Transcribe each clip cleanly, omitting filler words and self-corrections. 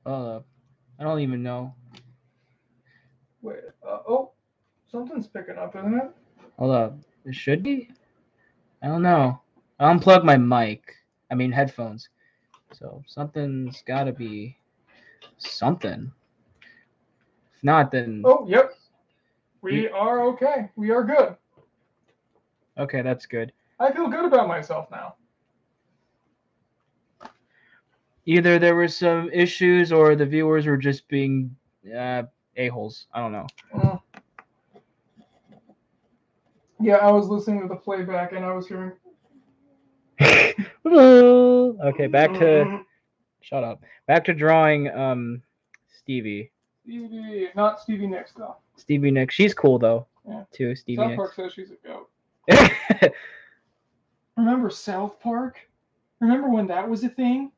I don't even know. Wait. Oh, something's picking up, isn't it? Hold up. It should be? I don't know. I unplugged my mic. I mean headphones. So something's gotta be something. If not, then Oh, yep. e- We are okay. We are good. okay, that's good. I feel good about myself now. Either there were some issues or the viewers were just being uh, a-holes. I don't know. Mm. Yeah, I was listening to the playback and I was hearing. Okay, back to shut up. Back to drawing Stevie. Stevie, not Stevie Nicks though. Stevie Nicks. She's cool though. Yeah. Too, Stevie South Nicks. Park says she's a goat. Remember South Park? Remember when that was a thing?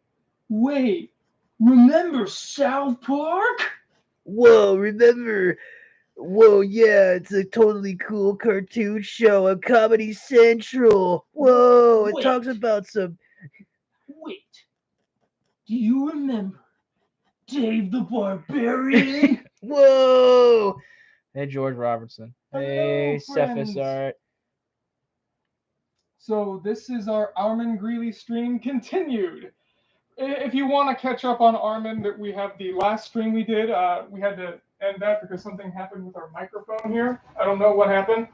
Wait, remember South Park? Whoa, remember? Whoa, yeah, it's a totally cool cartoon show on Comedy Central. Whoa, it Wait, talks about some. wait. Do you remember Dave the Barbarian? Whoa! Hey, George Robertson. Hello, Hey, Cephas friends. Art. So this is our Arman Greeley stream continued. If you want to catch up on Arman, that we have the last stream we did, we had to end that because something happened with our microphone here. I don't know what happened.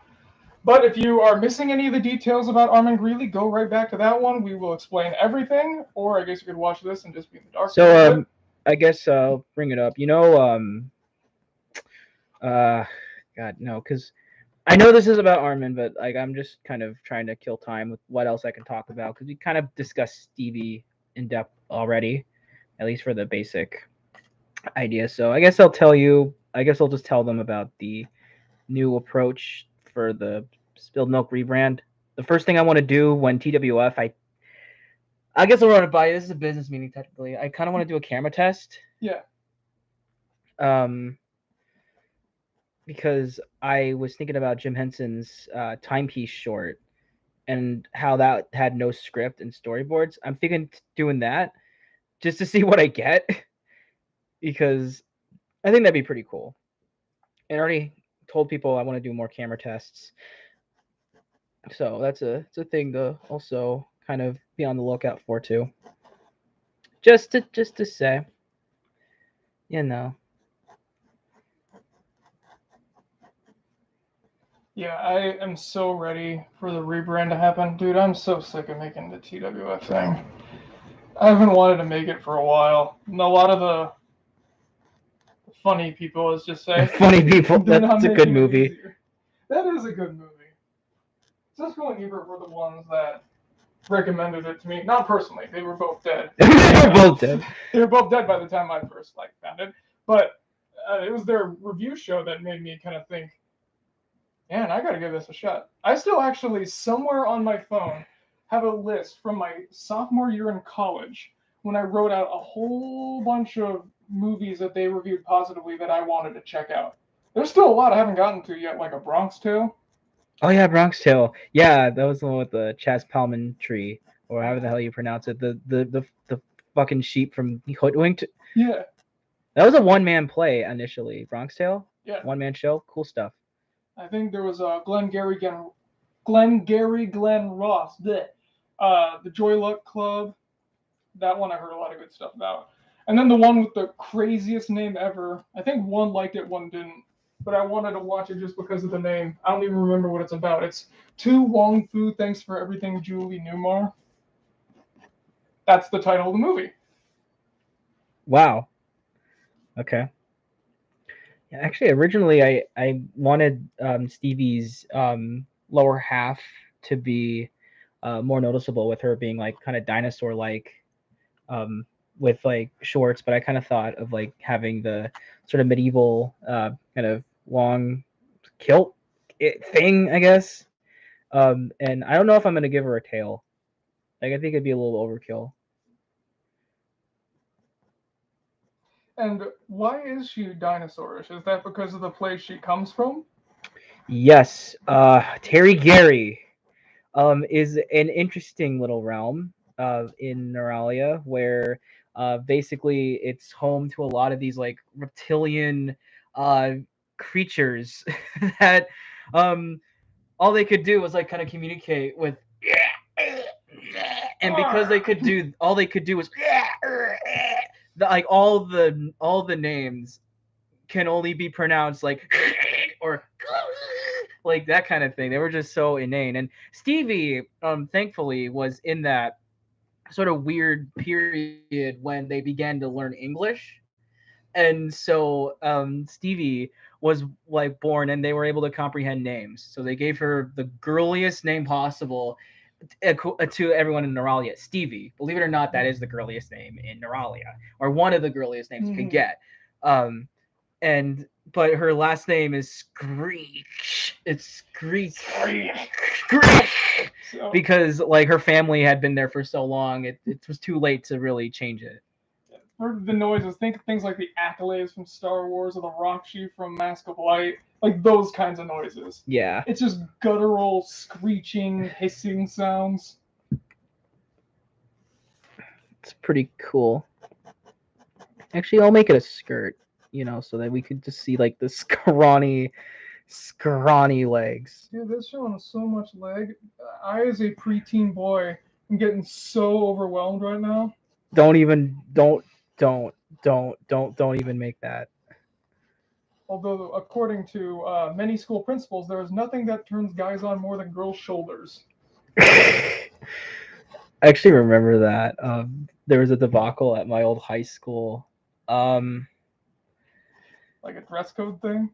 But if you are missing any of the details about Arman Greeley, go right back to that one. We will explain everything, or I guess you could watch this and just be in the dark for a So, little bit. I guess I'll bring it up. You know, uh, God, no, because I know this is about Armin, but like I'm just kind of trying to kill time with what else I can talk about because we kind of discussed Stevie in depth already, at least for the basic idea. So I guess I'll tell you. I guess I'll just tell them about the new approach for the spilled milk rebrand. The first thing I want to do when TWF, I guess I'll run it by you. This is a business meeting technically. I kind of want to do a camera test. Yeah. Um, because I was thinking about Jim Henson's timepiece short and how that had no script and storyboards. I'm thinking doing that just to see what I get because I think that'd be pretty cool. And I already told people I want to do more camera tests, so it's a thing to also kind of be on the lookout for too. Just to say, you know. Yeah, I am so ready for the rebrand to happen. Dude, I'm so sick of making the TWF thing. I haven't wanted to make it for a while. And a lot of the funny people, let's just say, Funny people. they're not That's a good making it movie. easier. That is a good movie. Siskel and Ebert were the ones that recommended it to me. Not personally, they were both dead. They're both dead. They were both dead by the time I first found it. But it was their review show that made me kind of think, man, I gotta give this a shot. I still actually somewhere on my phone have a list from my sophomore year in college when I wrote out a whole bunch of movies that they reviewed positively that I wanted to check out. There's still a lot I haven't gotten to yet, like A Bronx Tale. Oh yeah, Bronx Tale. Yeah, that was the one with the Chas Palman tree, or however the hell you pronounce it. The fucking sheep from Hoodwinked. Yeah, That was a one man play initially. Bronx Tale, yeah. one man show. Cool stuff. I think there was Glenn Ross. Bleh. The Joy Luck Club. That one I heard a lot of good stuff about. And then the one with the craziest name ever. I think one liked it, one didn't. But I wanted to watch it just because of the name. I don't even remember what it's about. It's To Wong Fu, Thanks for Everything, Julie Newmar. That's the title of the movie. Wow. Okay. Yeah, actually, originally I wanted Stevie's lower half to be more noticeable with her being like kind of dinosaur like um, with like shorts, but I kind of thought of like having the sort of medieval kind of long kilt thing, I guess. And I don't know if I'm gonna give her a tail. Like I think it'd be a little overkill. And why is she dinosaurish? Is that because of the place she comes from? Yes, Terry Gary is an interesting little realm. in Neuralia, where basically it's home to a lot of these like reptilian uh, creatures that um, all they could do was like kind of communicate with. And because they could do all they could do was like all the names can only be pronounced like or like that kind of thing. They were just so inane. And Stevie, thankfully, was in that sort of weird period when they began to learn English. And so Stevie was like born, and they were able to comprehend names. So they gave her the girliest name possible to everyone in Neuralia. Stevie. Believe it or not, that is the girliest name in Neuralia, or one of the girliest names you can get. Um, and but her last name is Screech. It's Screech. Screech. Because like her family had been there for so long, it was too late to really change it. Or the noises. Think things like the accolades from Star Wars or the Rockshi from Mask of Light. Like those kinds of noises. Yeah. It's just guttural, screeching, hissing sounds. It's pretty cool. Actually, I'll make it a skirt, so that we could just see like the scrawny legs. Dude, that's showing so much leg. I, as a preteen boy, am getting so overwhelmed right now. Don't even make that. Although, according to many school principals, there is nothing that turns guys on more than girls' shoulders. I actually remember that. There was a debacle at my old high school. Like a dress code thing?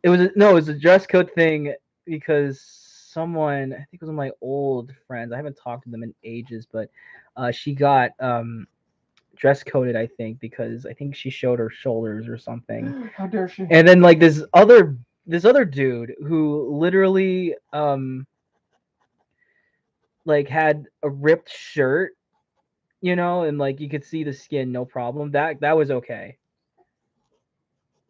It was a dress code thing because someone, I think it was one of my old friends, I haven't talked to them in ages, but she got dress coded, I think, because I think she showed her shoulders or something. How dare she? And then like this other dude who literally like had a ripped shirt, and like you could see the skin, no problem. That was okay.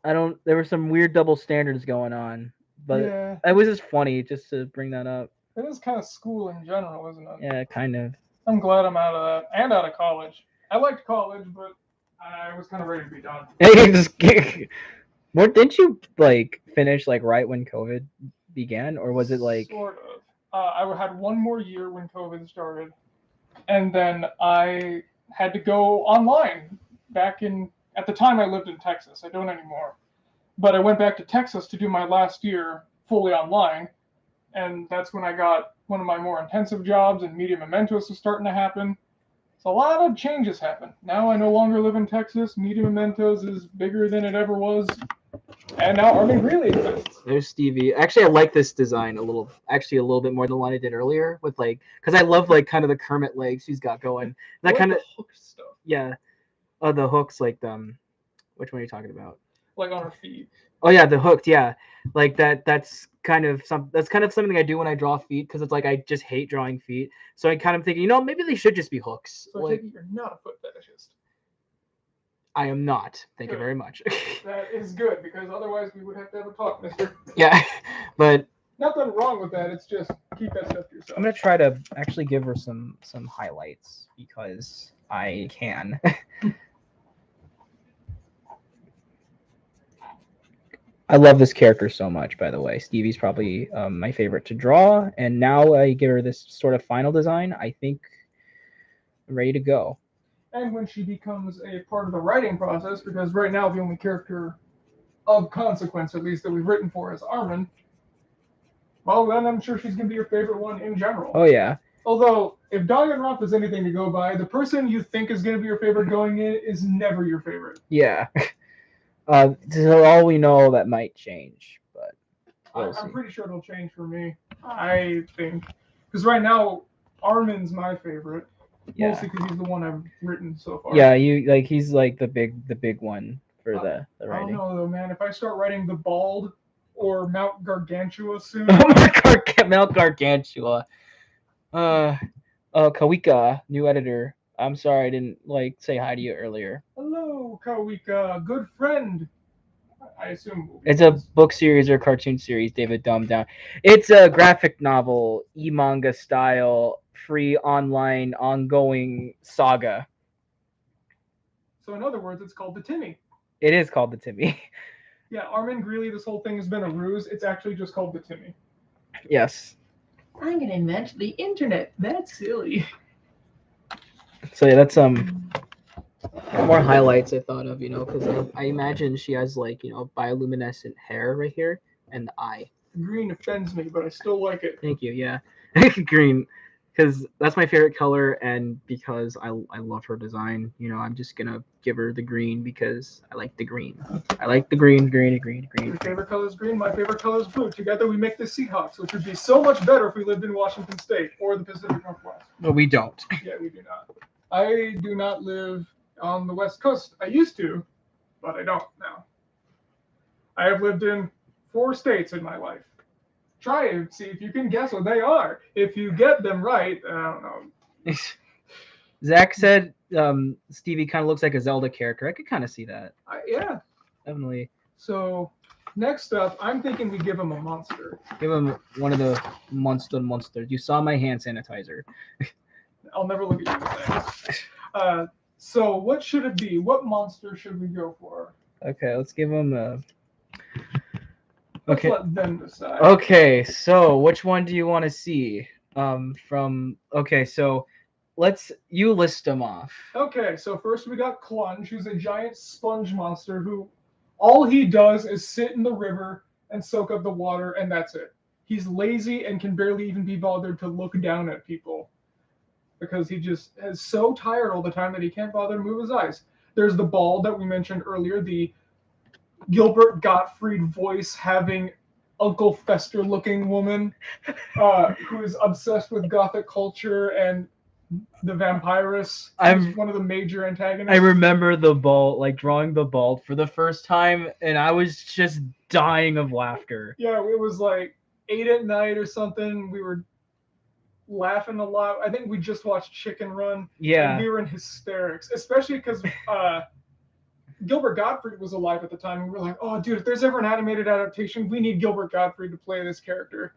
There were some weird double standards going on, but yeah, it was just funny just to bring that up. It is kind of school in general, isn't it? Yeah, kind of. I'm glad I'm out of that and out of college. I liked college, but I was kind of ready to be done. Didn't you like finish like right when COVID began, or was it like sort of? I had one more year when COVID started, and then I had to go online. At the time I lived in Texas. I don't anymore, but I went back to Texas to do my last year fully online, and that's when I got one of my more intensive jobs, and Media Mementos was starting to happen. So a lot of changes happened. Now I no longer live in Texas. Media Mementos is bigger than it ever was. And now Arman Greeley exists. There's Stevie. Actually, I like this design a little bit more than the one I did earlier with like, because I love like kind of the Kermit legs she's got going. That kind of hook stuff. Yeah. Oh, the hooks, like which one are you talking about? Like on her feet. Oh yeah, the hooked. Yeah, like that. That's kind of something I do when I draw feet, because it's like I just hate drawing feet. So I kind of thinking, maybe they should just be hooks. So like, you're not a foot fetishist. I am not. Thank you very much. That is good, because otherwise we would have to have a talk, mister. Yeah, but nothing wrong with that. It's just keep that stuff to yourself. I'm gonna try to actually give her some highlights, because I can. I love this character so much, by the way. Stevie's probably my favorite to draw, and now I give her this sort of final design. I think I'm ready to go. And when she becomes a part of the writing process, because right now the only character of consequence, at least, that we've written for is Arman, well, then I'm sure she's going to be your favorite one in general. Oh, yeah. Although, if Danganronpa is anything to go by, the person you think is going to be your favorite going in is never your favorite. Yeah. So all we know, that might change, but I'm pretty sure it'll change for me. I think, because right now Arman's my favorite, mostly because he's the one I've written so far. Yeah, he's like the big one for the writing. I don't know though, man. If I start writing the Bald or Mount Gargantua soon. Mount Gargantua. Kawika, new editor. I'm sorry I didn't say hi to you earlier. Hello, Kawika, good friend. I assume it's a book series or cartoon series, David, dumbed down. It's a graphic novel, e-manga style, free online ongoing saga. So in other words, it's called the Timmy. It is called the Timmy. Yeah, Arman Greeley, this whole thing has been a ruse. It's actually just called the Timmy. Yes. I'm gonna invent the internet. That's silly. So yeah, that's more highlights I thought of, because I imagine she has like bioluminescent hair right here and the eye. Green offends me, but I still like it. Thank you. Yeah, green, because that's my favorite color, and because I love her design. I'm just gonna give her the green because I like the green. I like the green. Your favorite color is green. My favorite color is blue. Together we make the Seahawks, which would be so much better if we lived in Washington State or the Pacific Northwest. No, we don't. Yeah, we do not. I do not live on the West Coast. I used to, but I don't now. I have lived in 4 states in my life. Try and see if you can guess what they are. If you get them right, I don't know. Zach said Stevie kind of looks like a Zelda character. I could kind of see that. Yeah. Definitely. So next up, I'm thinking we give him a monster. Give him one of the monsters. You saw my hand sanitizer. I'll never look at you again. So what should it be? What monster should we go for? Okay, let's give him a... Let's let them decide. Okay, so which one do you want to see? Okay, so you list them off. Okay, so first we got Clunge, who's a giant sponge monster who all he does is sit in the river and soak up the water, and that's it. He's lazy and can barely even be bothered to look down at people because he just is so tired all the time that he can't bother to move his eyes. There's the Ball that we mentioned earlier, the Gilbert Gottfried voice having Uncle Fester looking woman who is obsessed with gothic culture and the vampirus. She's one of the major antagonists. I remember the Bald, like drawing the Bald for the first time, and I was just dying of laughter. Yeah, it was like 8 at night or something. We were laughing a lot. I think we just watched Chicken Run. Yeah. And we were in hysterics, especially because Gilbert Gottfried was alive at the time, and we were like, "Oh, dude, if there's ever an animated adaptation, we need Gilbert Gottfried to play this character."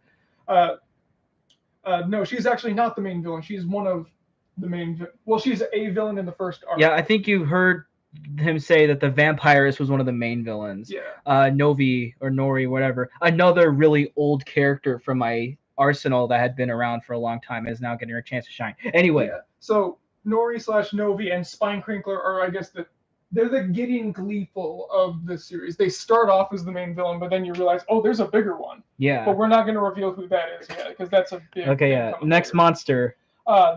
No, she's actually not the main villain. She's one of the main. Well, she's a villain in the first arc. Yeah, I think you heard him say that the vampirist was one of the main villains. Yeah. Novi or Nori, whatever. Another really old character from my arsenal that had been around for a long time is now getting her chance to shine. Anyway. Yeah. So Nori/Novi and Spine Crinkler are, I guess, they're the Gideon Gleeful of the series. They start off as the main villain, but then you realize, oh, there's a bigger one. Yeah. But we're not going to reveal who that is yet, because that's a big... Okay, yeah. Next monster.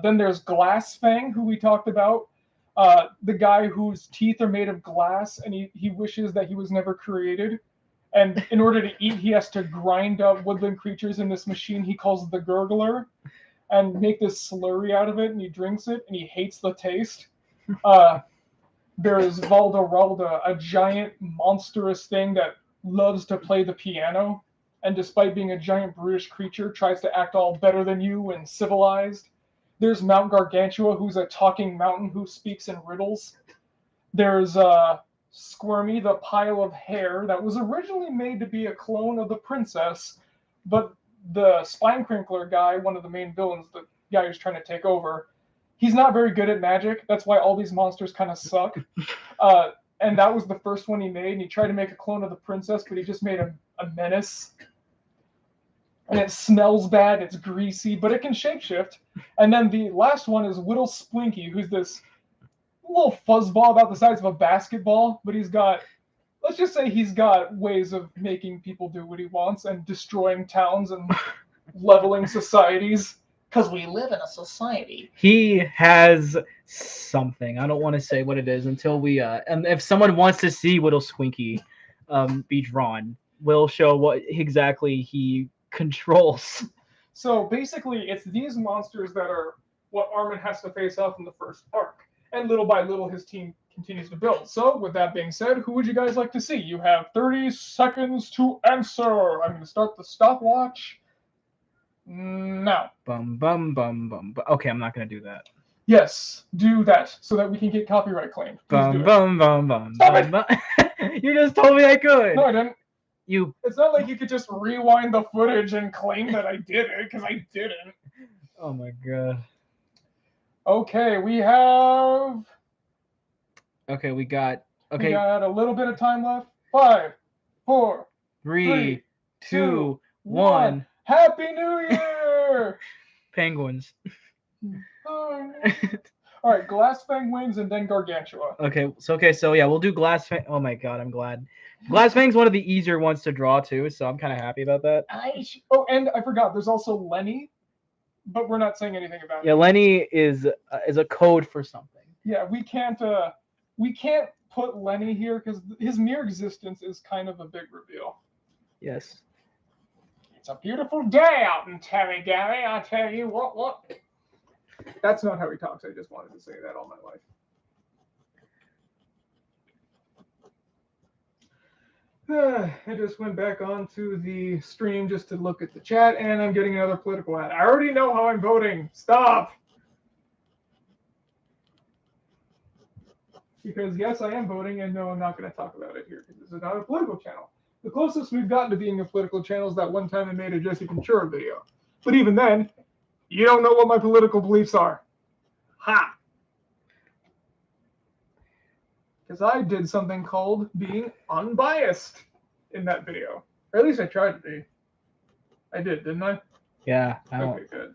Then there's Glass Fang, who we talked about. The guy whose teeth are made of glass, and he wishes that he was never created. And in order to eat, he has to grind up woodland creatures in this machine he calls the Gurgler, and make this slurry out of it, and he drinks it, and he hates the taste. There's Valderalda, a giant monstrous thing that loves to play the piano, and despite being a giant brutish creature, tries to act all better than you and civilized. There's Mount Gargantua, who's a talking mountain who speaks in riddles. There's Squirmy, the pile of hair that was originally made to be a clone of the princess, but the Spine Crinkler guy, one of the main villains, the guy who's trying to take over, he's not very good at magic. That's why all these monsters kind of suck. And that was the first one he made, and he tried to make a clone of the princess, but he just made a menace. And it smells bad, it's greasy, but it can shapeshift. And then the last one is Whittle Splinky, who's this little fuzzball about the size of a basketball, but let's just say he's got ways of making people do what he wants and destroying towns and leveling societies. Because we live in a society. He has something. I don't want to say what it is until we... and if someone wants to see Whittle Swinky be drawn, we'll show what exactly he controls. So basically, it's these monsters that are what Arman has to face off in the first arc. And little by little, his team continues to build. So with that being said, who would you guys like to see? You have 30 seconds to answer. I'm going to start the stopwatch. No. Bum. Okay, I'm not gonna do that. Yes, do that so that we can get copyright claimed. Bum. Stop it! You just told me I could. No, I didn't. You. It's not like you could just rewind the footage and claim that I did it, because I didn't. Oh my god. Okay, we have Okay, we got we got a little bit of time left. 5, 4, 3, 2, 2, 1. 1. Happy New Year! Penguins. All right, Glass Fang wins and then Gargantua. So yeah, we'll do Glass Fang. Oh my god, I'm glad. Glass Fang's one of the easier ones to draw too, so I'm kind of happy about that. Oh, and I forgot. There's also Lenny, but we're not saying anything about Yeah, it. Lenny is a code for something. Yeah, we can't put Lenny here because his mere existence is kind of a big reveal. Yes. It's a beautiful day out in Terry Gary. I tell you what. That's not how he talks. I just wanted to say that all my life. I just went back onto the stream just to look at the chat, and I'm getting another political ad. I already know how I'm voting. Stop! Because yes, I am voting, and no, I'm not going to talk about it here because this is not a political channel. The closest we've gotten to being a political channel is that one time I made a Jesse Ventura video. But even then, you don't know what my political beliefs are. Ha! Because I did something called being unbiased in that video. Or at least I tried to be. I did, didn't I? Yeah. Okay, good.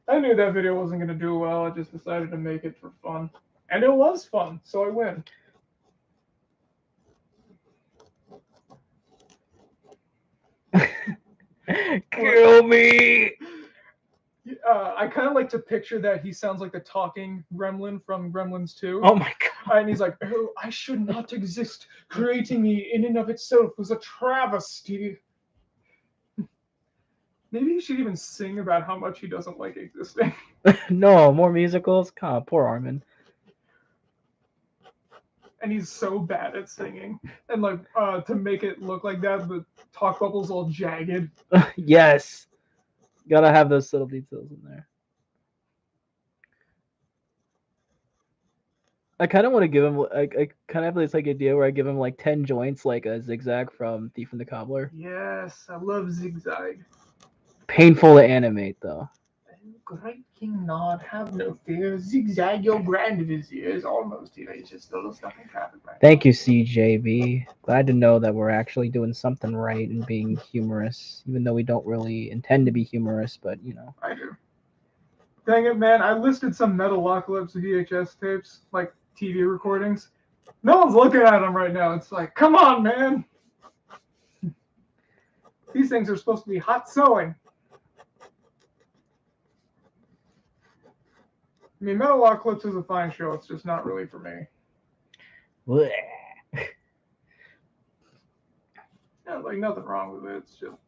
I knew that video wasn't going to do well. I just decided to make it for fun. And it was fun, so I win. Kill me! I kind of like to picture that he sounds like the talking gremlin from Gremlins 2. Oh my god. And he's like, oh, I should not exist. Creating me in and of itself was a travesty. Maybe he should even sing about how much he doesn't like existing. No, more musicals? God, poor Arman. And he's so bad at singing. And like to make it look like that, the talk bubble's all jagged. Yes. Gotta have those little details in there. I kind of want to give him. I kind of have this like idea where I give him like 10 joints, like a zigzag from Thief and the Cobbler. Yes, I love zigzag. Painful to animate though. Great King Nod, have no fear. Zigzag your grand vizier is almost here. He's just still stuck in traffic right Thank you, CJB. Glad to know that we're actually doing something right and being humorous, even though we don't really intend to be humorous, but you know. I do. Dang it, man. I listed some Metalocalypse VHS tapes, like TV recordings. No one's looking at them right now. It's like, come on, man. These things are supposed to be hot sewing. I mean, Metalocalypse is a fine show. It's just not really for me. Blech. Yeah, like nothing wrong with it. It's just,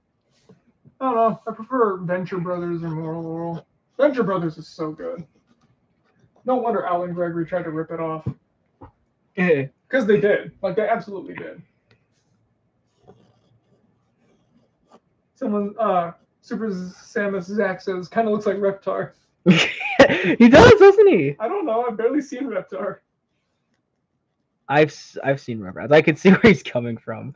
I don't know. I prefer Venture Brothers or Moral World. Venture Brothers is so good. No wonder Alan Gregory tried to rip it off. Because they did. Like, they absolutely did. Someone, Super Samus Zach says, kind of looks like Reptar. He does, doesn't he? I don't know. I've barely seen Reptar. I've seen Rugrats. I can see where he's coming from.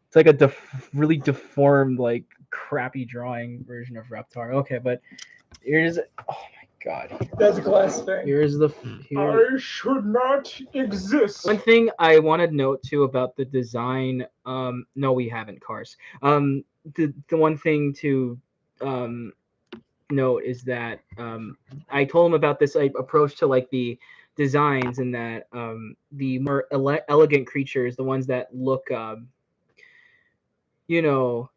It's like a really deformed, like crappy drawing version of Reptar. Okay, but here's oh my god. That's a Glass Fang. Here's the. I should not exist. One thing I want to note too about the design. No, we haven't cars. The one thing to note is that I told him about this like approach to like the designs and that the more elegant creatures, the ones that look you know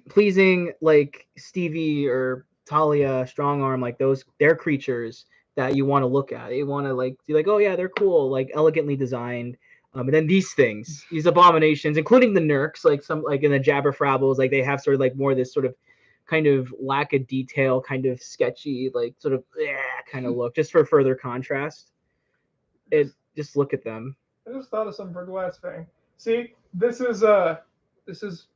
pleasing like Stevie or Talia, Strong Arm, like those, they're creatures that you want to look at. You want to like be like, oh yeah, they're cool, like elegantly designed. And then these things, these abominations, including the Nurks, like some like in the Jabber Frabbles, like they have sort of like more this sort of kind of lack of detail, kind of sketchy, like sort of kind of look, just for further contrast. Just look at them. I just thought of something for Glass Fang. See, this is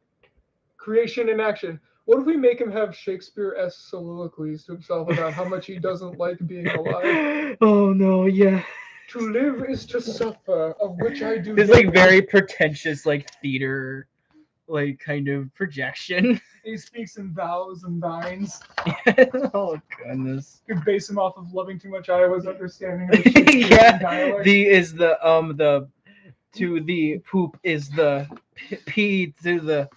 creation in action. What if we make him have Shakespeare-esque soliloquies to himself about how much he doesn't like being alive? Oh no, yeah. To live is to suffer, of which I do. This like very pretentious like theater like kind of projection. He speaks in thous and thines. Oh goodness. Could base him off of Loving Too Much Iowa's understanding of the Shakespearean Yeah. dialect. The is the to the poop is the p to the.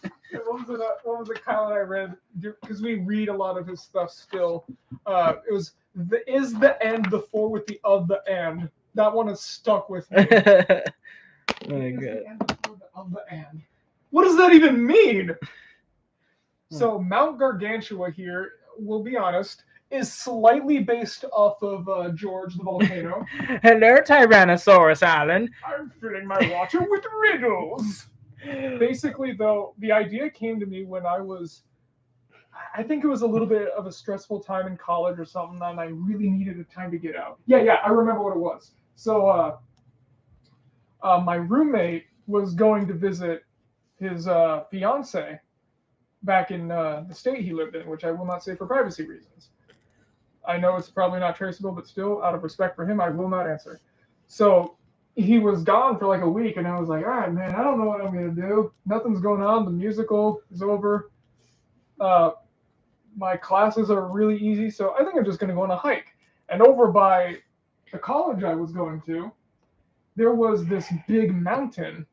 What was it, Kyle and I read? Because we read a lot of his stuff still. It was the is the end the for with the of the and. That one has stuck with me. Oh my god. The end before the of the and. What does that even mean? So Mount Gargantua here, we'll be honest, is slightly based off of George the volcano. Hello, Tyrannosaurus Alan. I'm filling my water with riddles. Basically, though, the idea came to me when I think it was a little bit of a stressful time in college or something, and I really needed a time to get out. Yeah, I remember what it was. So, my roommate was going to visit his fiance back in the state he lived in, which I will not say for privacy reasons. I know it's probably not traceable, but still, out of respect for him, I will not answer. So he was gone for like a week, and I was like, all right, man, I don't know what I'm going to do. Nothing's going on. The musical is over. My classes are really easy, so I think I'm just going to go on a hike. And over by the college I was going to, there was this big mountain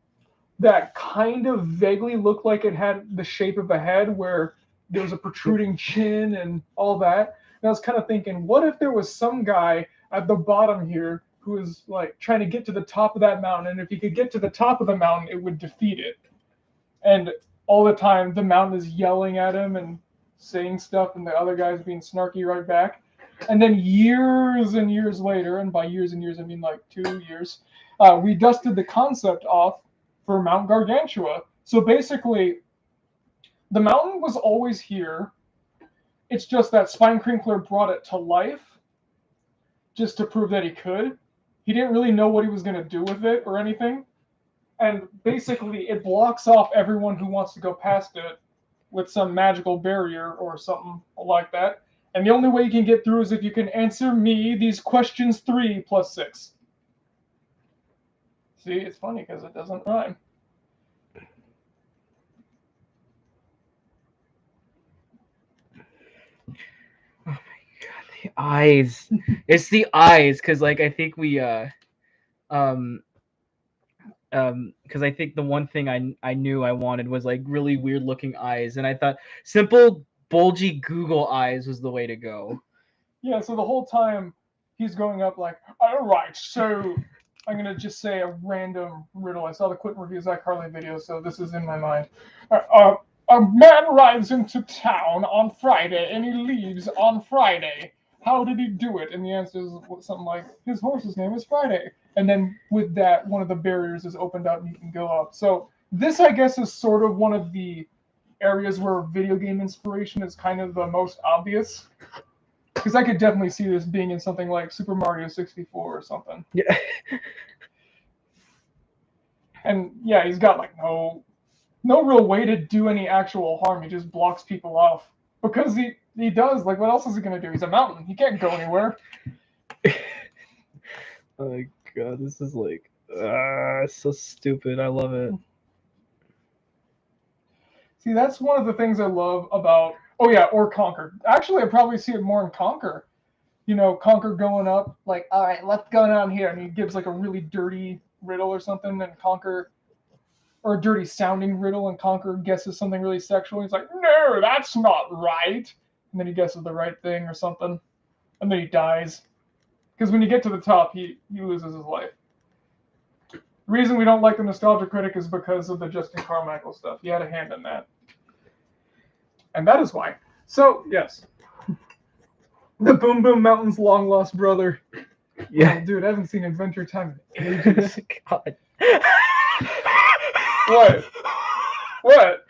that kind of vaguely looked like it had the shape of a head, where there was a protruding chin and all that. And I was kind of thinking, what if there was some guy at the bottom here who was like trying to get to the top of that mountain, and if he could get to the top of the mountain, it would defeat it. And all the time, the mountain is yelling at him and saying stuff, and the other guy's being snarky right back. And then years and years later, and by years and years I mean like 2 years, we dusted the concept off for Mount Gargantua. So basically, the mountain was always here. It's just that Crinkler brought it to life just to prove that he could. He didn't really know what he was going to do with it or anything. And basically, it blocks off everyone who wants to go past it with some magical barrier or something like that. And the only way you can get through is if you can answer me these questions 3 plus 6. See, it's funny because it doesn't rhyme. Oh my god, the eyes. It's the eyes, because like I think we because I think the one thing I knew I wanted was like really weird looking eyes, and I thought simple bulgy Google eyes was the way to go. Yeah, so the whole time he's going up like, all right, so I'm going to just say a random riddle. I saw the Quentin review Zach Harley video, so this is in my mind. A man rides into town on Friday, and he leaves on Friday. How did he do it? And the answer is something like, his horse's name is Friday. And then with that, one of the barriers is opened up and you can go up. So this, I guess, is sort of one of the areas where video game inspiration is kind of the most obvious. Because I could definitely see this being in something like Super Mario 64 or something. Yeah. And yeah, he's got like no real way to do any actual harm. He just blocks people off. Because he does. Like, what else is he going to do? He's a mountain. He can't go anywhere. Oh my god, this is like so stupid. I love it. See, that's one of the things I love about... Oh yeah, or Conquer. Actually, I probably see it more in Conquer. You know, Conquer going up, like, all right, let's go down here. And he gives like a really dirty riddle or something, and Conquer... Or a dirty sounding riddle, and Conquer guesses something really sexual. He's like, no, that's not right. And then he guesses the right thing or something. And then he dies. Because when you get to the top, he loses his life. The reason we don't like the Nostalgia Critic is because of the Justin Carmichael stuff. He had a hand in that. And that is why. So, yes. The Boom Boom Mountain's long lost brother. Yeah. Oh, dude, I haven't seen Adventure Time in ages. God. What?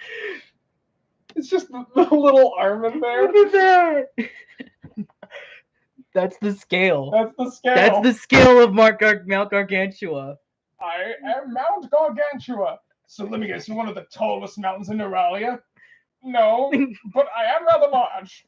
It's just the little Arman there. Look at that. That's the scale. That's the scale. That's the scale of Mount Gargantua. I am Mount Gargantua. So let me guess, you're one of the tallest mountains in Neuralia? No, but I am rather large.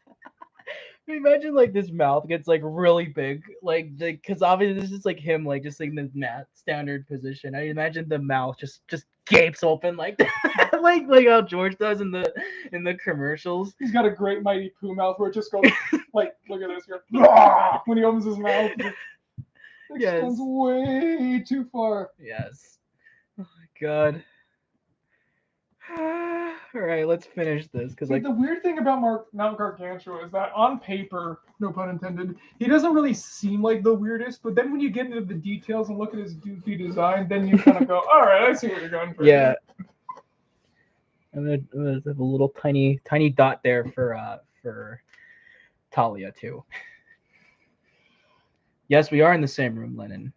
Imagine like this mouth gets like really big, like because obviously this is like him, like just like in the standard position. I imagine the mouth just gapes open like that, like how George does in the commercials. He's got a great mighty poo mouth where it just goes like, look at this here. When he opens his mouth, it extends way too far. Yes. Oh my god. All right, let's finish this because like the weird thing about Mount Gargantua is that on paper, no pun intended, he doesn't really seem like the weirdest. But then when you get into the details and look at his goofy design, then you kind of go, all right, I see what you're going for. Yeah. I'm gonna have a little tiny dot there for Talia too. Yes, we are in the same room, Lennon.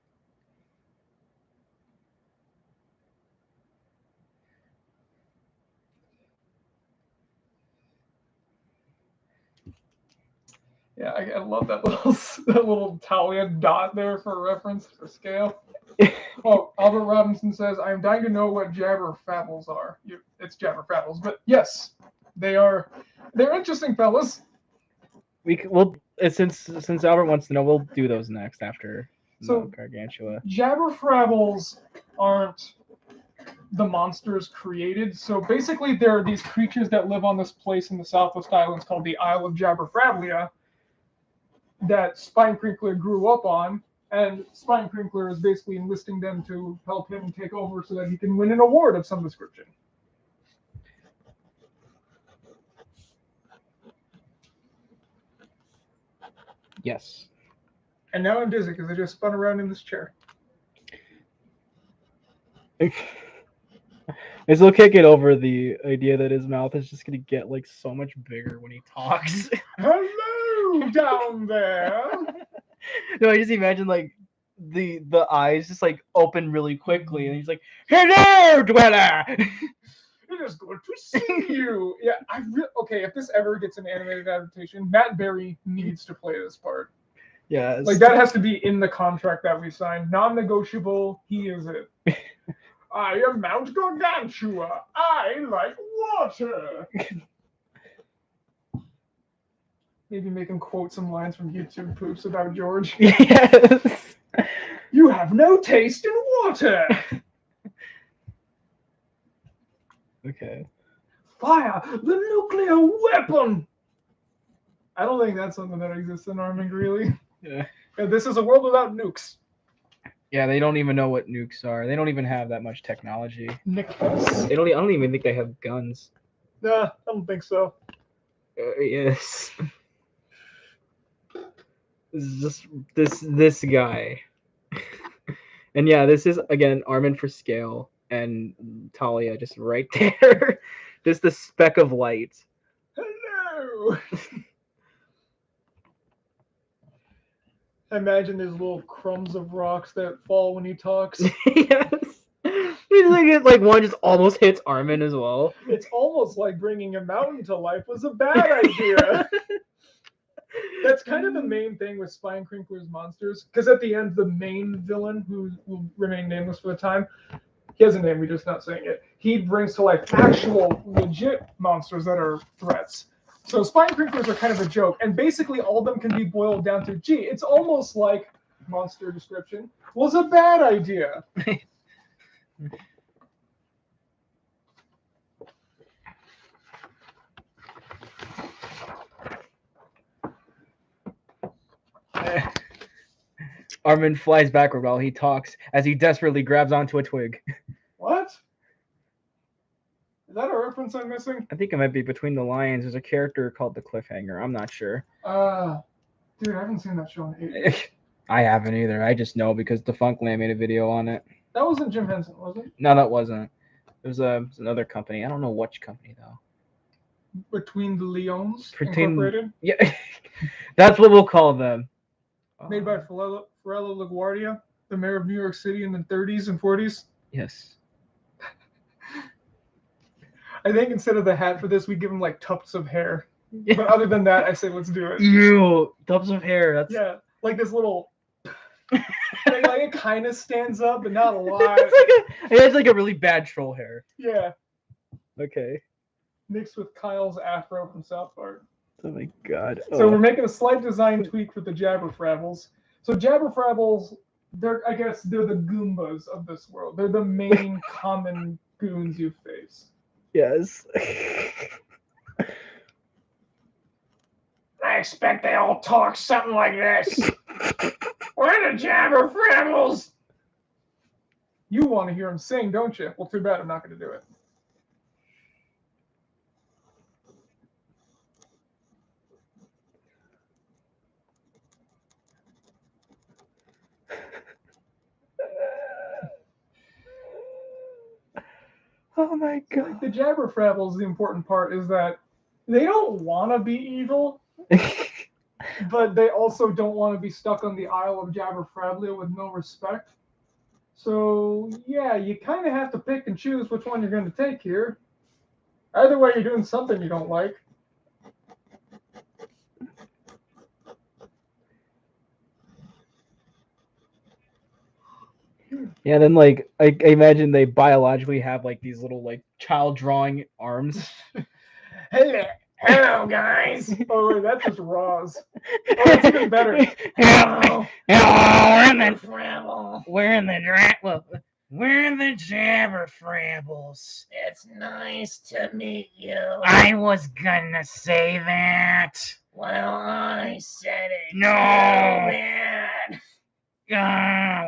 Yeah, I love that little Talia dot there for reference for scale. Oh, Albert Robinson says, I am dying to know what Jabber Frabbles are. It's Jabber Frabbles, but yes, they're interesting fellas. We'll since Albert wants to know, we'll do those next after Gargantua. Jabber Frabbles aren't the monsters created. So basically, there are these creatures that live on this place in the Southwest Islands called the Isle of Jabberfrabblia that Spine Crinkler grew up on. And Spine Crinkler is basically enlisting them to help him take over so that he can win an award of some description. Yes. And now I'm dizzy because I just spun around in this chair. I still can't get over the idea that his mouth is just gonna get like so much bigger when he talks. Hello down there. No, I just imagine like the eyes just like open really quickly, and he's like, "Hello, dweller." It is good to see you. Yeah, okay. If this ever gets an animated adaptation, Matt Berry needs to play this part. Yeah, like that has to be in the contract that we signed, non-negotiable. He is it. I am Mount Gargantua. I like water. Maybe make him quote some lines from YouTube poops about George. Yes. You have no taste in water. Okay. Fire the nuclear weapon. I don't think that's something that exists in Arman Greeley. Yeah. This is a world without nukes. Yeah, they don't even know what nukes are. They don't even have that much technology. Nukes. I don't even think they have guns. Nah, I don't think so. Yes. This is just this guy. And yeah, this is again Arman for scale and Talia just right there. Just a speck of light. Hello. Imagine these little crumbs of rocks that fall when he talks. Yes. It's like one just almost hits Arman as well. It's almost like bringing a mountain to life was a bad idea. That's kind of the main thing with Spine Crinkler's monsters, because at the end, the main villain, who will remain nameless for the time, he has a name, we're just not saying it. He brings to life actual, legit monsters that are threats. So Spine Crinklers are kind of a joke, and basically all of them can be boiled down to, gee, it's almost like monster description was a bad idea. Arman flies backward while he talks as he desperately grabs onto a twig. What? Is that a reference I'm missing? I think it might be Between the Lions. There's a character called the Cliffhanger. I'm not sure. Dude, I haven't seen that show in 8 years. I haven't either. I just know because Defunctland made a video on it. That wasn't Jim Henson, was it? No, that wasn't. It was another company. I don't know which company though. Between the Leons Incorporated? Yeah, that's what we'll call them. Made by Fiorello LaGuardia, the mayor of New York City in the 30s and 40s. Yes. I think instead of the hat for this, we give him like tufts of hair. Yeah. But other than that, I say let's do it. Ew, tufts of hair. That's yeah, like this little. like it kind of stands up, but not a lot. It's like a really bad troll hair. Yeah. Okay. Mixed with Kyle's afro from South Park. Oh my god. So we're making a slight design tweak with the Jabberfrabbles. So Jabberfrabbles, I guess they're the Goombas of this world. They're the main common goons you face. Yes. I expect they all talk something like this. We're the Jabberfrabbles. You want to hear them sing, don't you? Well, too bad I'm not going to do it. Oh my god. Like the Jabberfrabbles, the important part is that they don't want to be evil, but they also don't want to be stuck on the Isle of Jabberfrabblia with no respect. So, yeah, you kind of have to pick and choose which one you're going to take here. Either way, you're doing something you don't like. Yeah, then like I imagine they biologically have like these little like child drawing arms. Hello, guys. Oh, wait, that's just Roz. Oh, that's even better. Hello, Frabble. we're in the Jabberfrabbles. It's nice to meet you. I was gonna say that. Well, I said it. No. Man.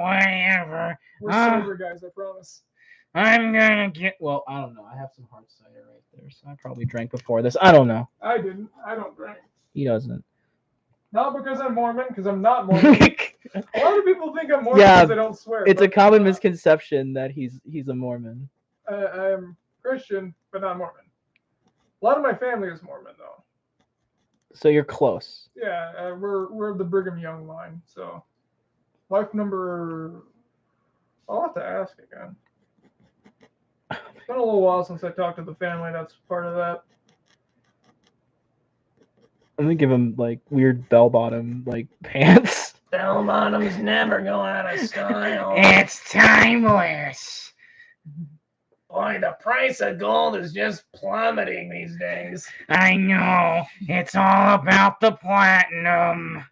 Whatever. We're sober guys, I promise. I'm gonna get. Well, I don't know. I have some hard cider right there, so I probably drank before this. I don't know. I didn't. I don't drink. He doesn't. Not because I'm Mormon, because I'm not Mormon. A lot of people think I'm Mormon Yeah, because I don't swear. It's a but common misconception that he's a Mormon. I'm Christian, but not Mormon. A lot of my family is Mormon, though. So you're close. Yeah, we're the Brigham Young line. So, wife number. I'll have to ask again. It's been a little while since I talked to the family. That's part of that. I'm gonna give him like weird bell bottom like pants. Bell bottoms never go out of style. It's timeless. Boy, the price of gold is just plummeting these days. I know. It's all about the platinum.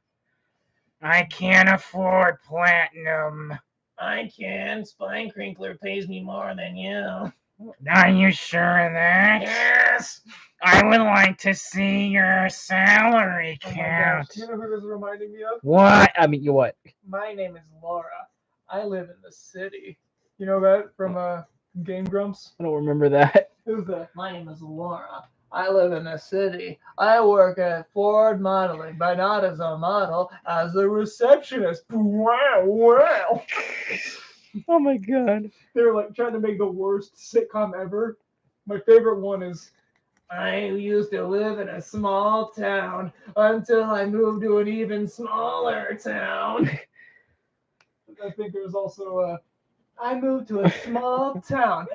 I can't afford platinum. I can. Spine Crinkler pays me more than you. Are you sure of that? Yes. I would like to see your salary Oh my count. gosh, you know who this is reminding me of? What? I mean, you what? My name is Laura. I live in the city. You know that from Game Grumps? I don't remember that. Who's that? My name is Laura. I live in the city. I work at Ford Modeling, but not as a model, as a receptionist. Wow, wow. Oh my god. They're like trying to make the worst sitcom ever. My favorite one is I used to live in a small town until I moved to an even smaller town. I think there's also I moved to a small town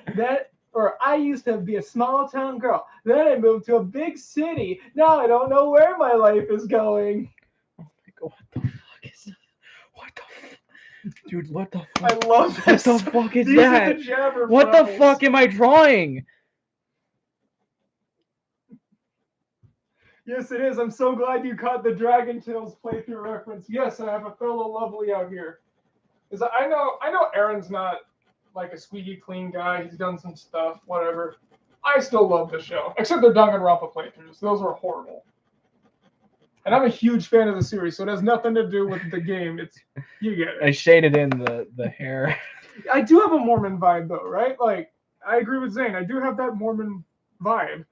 I used to be a small town girl. Then I moved to a big city. Now I don't know where my life is going. Oh my god, what the fuck is that? What the fuck? Dude, what the fuck? I love this. What the fuck is These that? are the Jabberfrabbles. What the fuck am I drawing? Yes, it is. I'm so glad you caught the Dragon Tales playthrough reference. Yes, I have a fellow lovely out here. I know Aaron's not like a squeaky clean guy. He's done some stuff, whatever. I still love the show, except the Danganronpa playthroughs. Those were horrible. And I'm a huge fan of the series, so it has nothing to do with the game. You get it. I shaded in the hair. I do have a Mormon vibe, though, right? Like, I agree with Zane. I do have that Mormon vibe.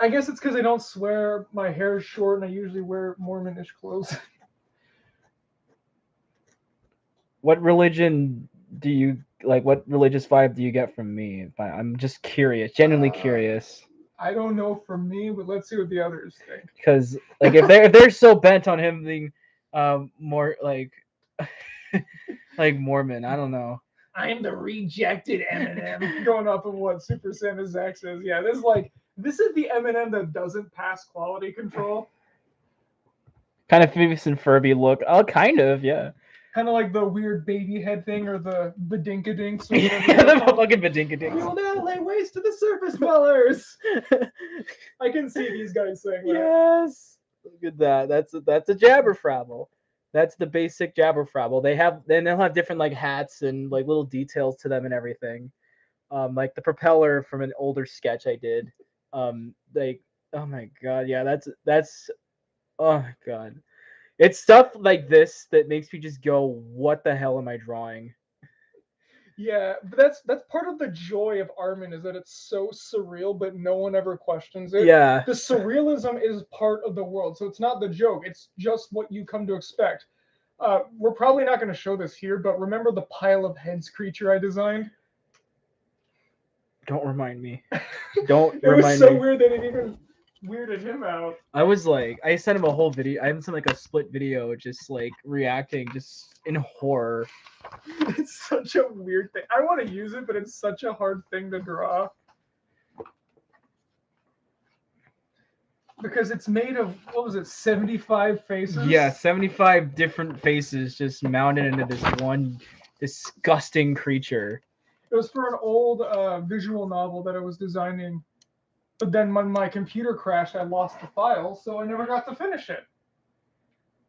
I guess it's because I don't swear, my hair is short, and I usually wear Mormonish clothes. What religion do you like? What religious vibe do you get from me? I'm just curious, genuinely curious. I don't know from me, but let's see what the others think. Because like if they're so bent on him being more like like Mormon, I don't know. I'm the rejected Eminem. Going off of what Super Sam Zach says. Yeah, this is the Eminem that doesn't pass quality control. Kind of Phineas and Ferb look. Oh, kind of, yeah. Kind of like the weird baby head thing or the badinkadinks or Yeah, whatever they're the called. fucking We will badinkadinks. now lay waste to the surface dwellers. I can see these guys saying that. Yes. Look at that. That's a Jabberfrabble. That's the basic Jabberfrabble. They'll have different like hats and like little details to them and everything. Like the propeller from an older sketch I did. Like oh my god, yeah, that's oh my god. It's stuff like this that makes me just go, what the hell am I drawing? Yeah, but that's part of the joy of Arman is that it's so surreal, but no one ever questions it. Yeah. The surrealism is part of the world, so it's not the joke. It's just what you come to expect. We're probably not going to show this here, but remember the pile of heads creature I designed? Don't remind me. Don't It was remind so me. weird that it even weirded him out. I was like, I sent him a whole video. I sent like a split video, just like reacting, just in horror. It's such a weird thing. I want to use it, but it's such a hard thing to draw. Because it's made of, what was it, 75 faces? Yeah, 75 different faces just mounted into this one disgusting creature. It was for an old visual novel that I was designing. But then when my computer crashed, I lost the file, so I never got to finish it.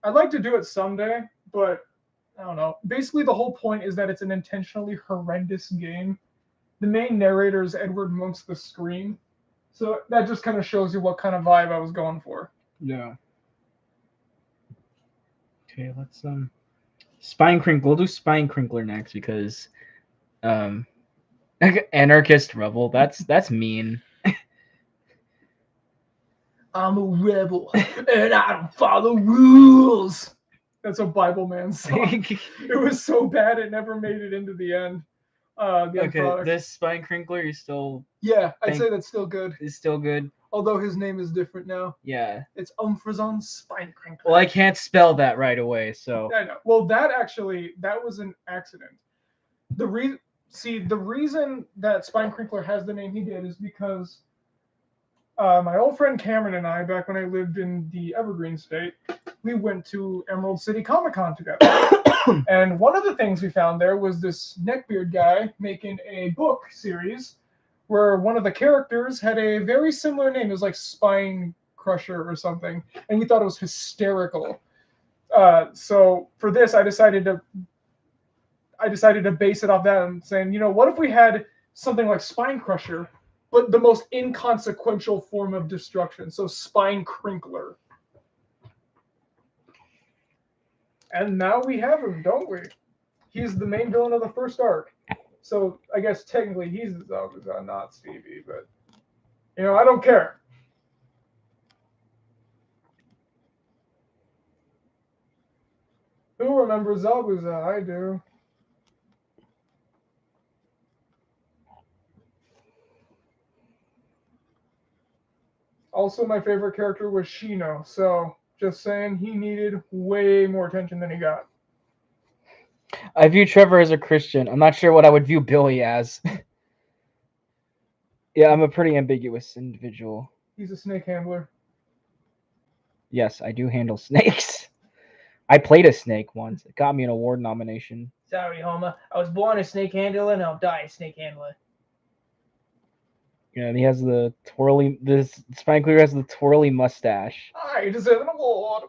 I'd like to do it someday, but I don't know. Basically, the whole point is that it's an intentionally horrendous game. The main narrator is Edward Monk's The Scream. So that just kind of shows you what kind of vibe I was going for. Yeah. Okay, let's Spine Crinkler. We'll do Spine Crinkler next because Anarchist Rebel. That's mean. I'm a rebel and I don't follow rules. That's a Bible Man song. It was so bad it never made it into the end. Okay, this Spine Crinkler is still yeah, I'd say that's still good. Is still good. Although his name is different now. Yeah. It's Umphrazon Spine Crinkler. Well, I can't spell that right away, so. I know. Well, that was an accident. The reason that Spine Crinkler has the name he did is because my old friend Cameron and I, back when I lived in the Evergreen State, we went to Emerald City Comic Con together. And one of the things we found there was this neckbeard guy making a book series where one of the characters had a very similar name. It was like Spine Crusher or something. And we thought it was hysterical. So for this, I decided to base it off that and saying, what if we had something like Spine Crusher, but the most inconsequential form of destruction? So Spine Crinkler. And now we have him, don't we? He's the main villain of the first arc. So I guess technically he's the Zabuza, not Stevie, but I don't care. Who remembers Zabuza? I do. Also, my favorite character was Shino, so just saying he needed way more attention than he got. I view Trevor as a Christian. I'm not sure what I would view Billy as. Yeah, I'm a pretty ambiguous individual. He's a snake handler. Yes, I do handle snakes. I played a snake once. It got me an award nomination. Sorry, Homer. I was born a snake handler and I'll die a snake handler. Yeah, and he has the twirly. This Spine Cleaver has the twirly mustache. I deserve an award.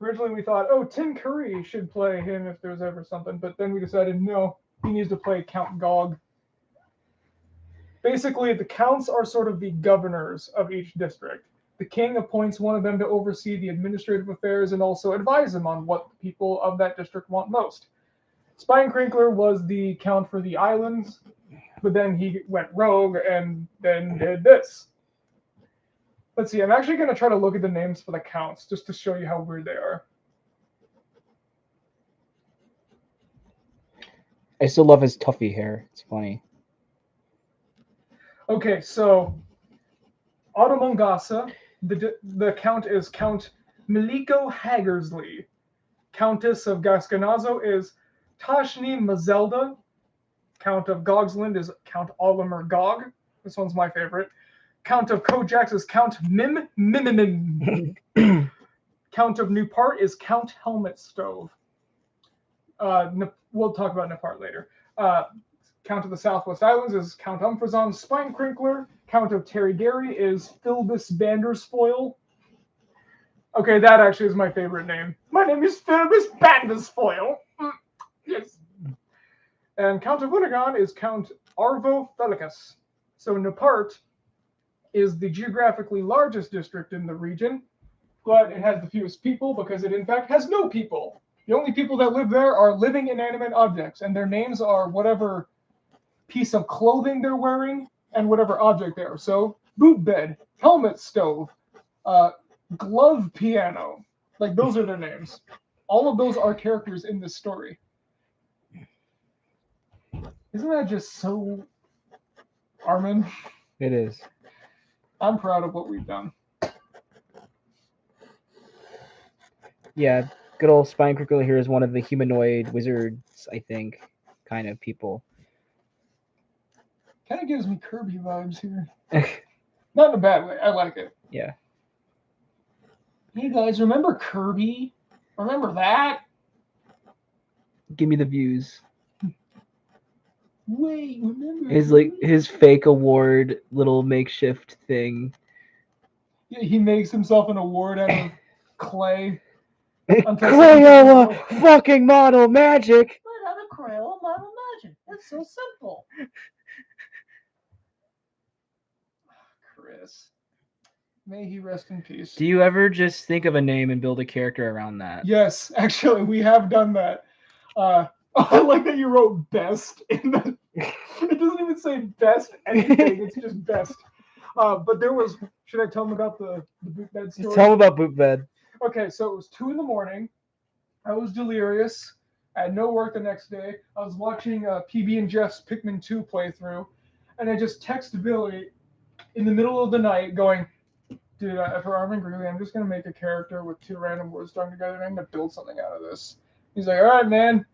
Originally, we thought, Tim Curry should play him if there was ever something, but then we decided, no, he needs to play Count Gog. Basically, the counts are sort of the governors of each district. The king appoints one of them to oversee the administrative affairs and also advise them on what the people of that district want most. Spine Crinkler was the count for the islands, but then he went rogue and then did this. Let's see, I'm actually going to try to look at the names for the counts just to show you how weird they are. I still love his tuffy hair. It's funny. Okay, so Automongasa, the count is Count Miliko Hagersley. Countess of Gasconazo is Tashni Mazelda. Count of Gogsland is Count Olimer Gog. This one's my favorite. Count of Kojax is Count Mim. Count of Newport is Count Helmet Stove. We'll talk about Newport later. Count of the Southwest Islands is Count Umphrazon's Spine Crinkler. Count of Terry is Philbus Bandersfoil. Okay, that actually is my favorite name. My name is Philbus Bandersfoil. Yes. And Count of Unagon is Count Arvo Felicus. So Newport is the geographically largest district in the region, but it has the fewest people because it in fact has no people. The only people that live there are living inanimate objects, and their names are whatever piece of clothing they're wearing and whatever object they are. So boot bed, helmet stove, glove piano. Like those are their names. All of those are characters in this story. Isn't that just so Arman? It is. I'm proud of what we've done. Yeah, good old Spine Crinkler here is one of the humanoid wizards, I think, kind of people. Kind of gives me Kirby vibes here. Not in a bad way. I like it. Yeah. Hey guys, remember Kirby? Remember that? Give me the views. Wait, remember? His fake award little makeshift thing. Yeah, he makes himself an award out of clay. Crayola fucking model magic. What other Crayola model magic? That's so simple. Chris. May he rest in peace. Do you ever just think of a name and build a character around that? Yes, actually, we have done that. I like that you wrote best in the. It doesn't even say best anything. It's just best. But there was. Should I tell them about the boot bed story? Tell them about boot bed. Okay, so it was 2 a.m. I was delirious. I had no work the next day. I was watching PB and Jeff's Pikmin 2 playthrough, and I just texted Billy in the middle of the night, going, "Dude, for Arman Greeley, I'm just gonna make a character with 2 random words strung together, and I'm gonna build something out of this." He's like, "All right, man,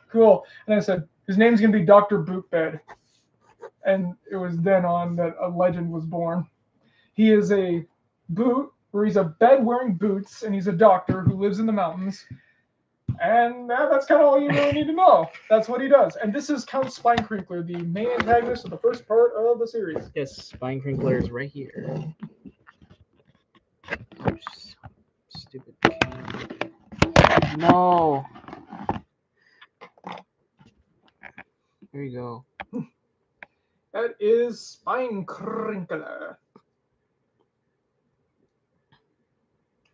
cool." And I said, "His name's gonna be Dr. Bootbed," and it was then on that a legend was born. He is a boot, where he's a bed-wearing boots, and he's a doctor who lives in the mountains. And that's kind of all you really need to know. That's what he does. And this is Count Spine Crinkler, the main antagonist of the first part of the series. Yes, Spine Crinkler is right here. Stupid cat. No. There you go. That is Spine Crinkler.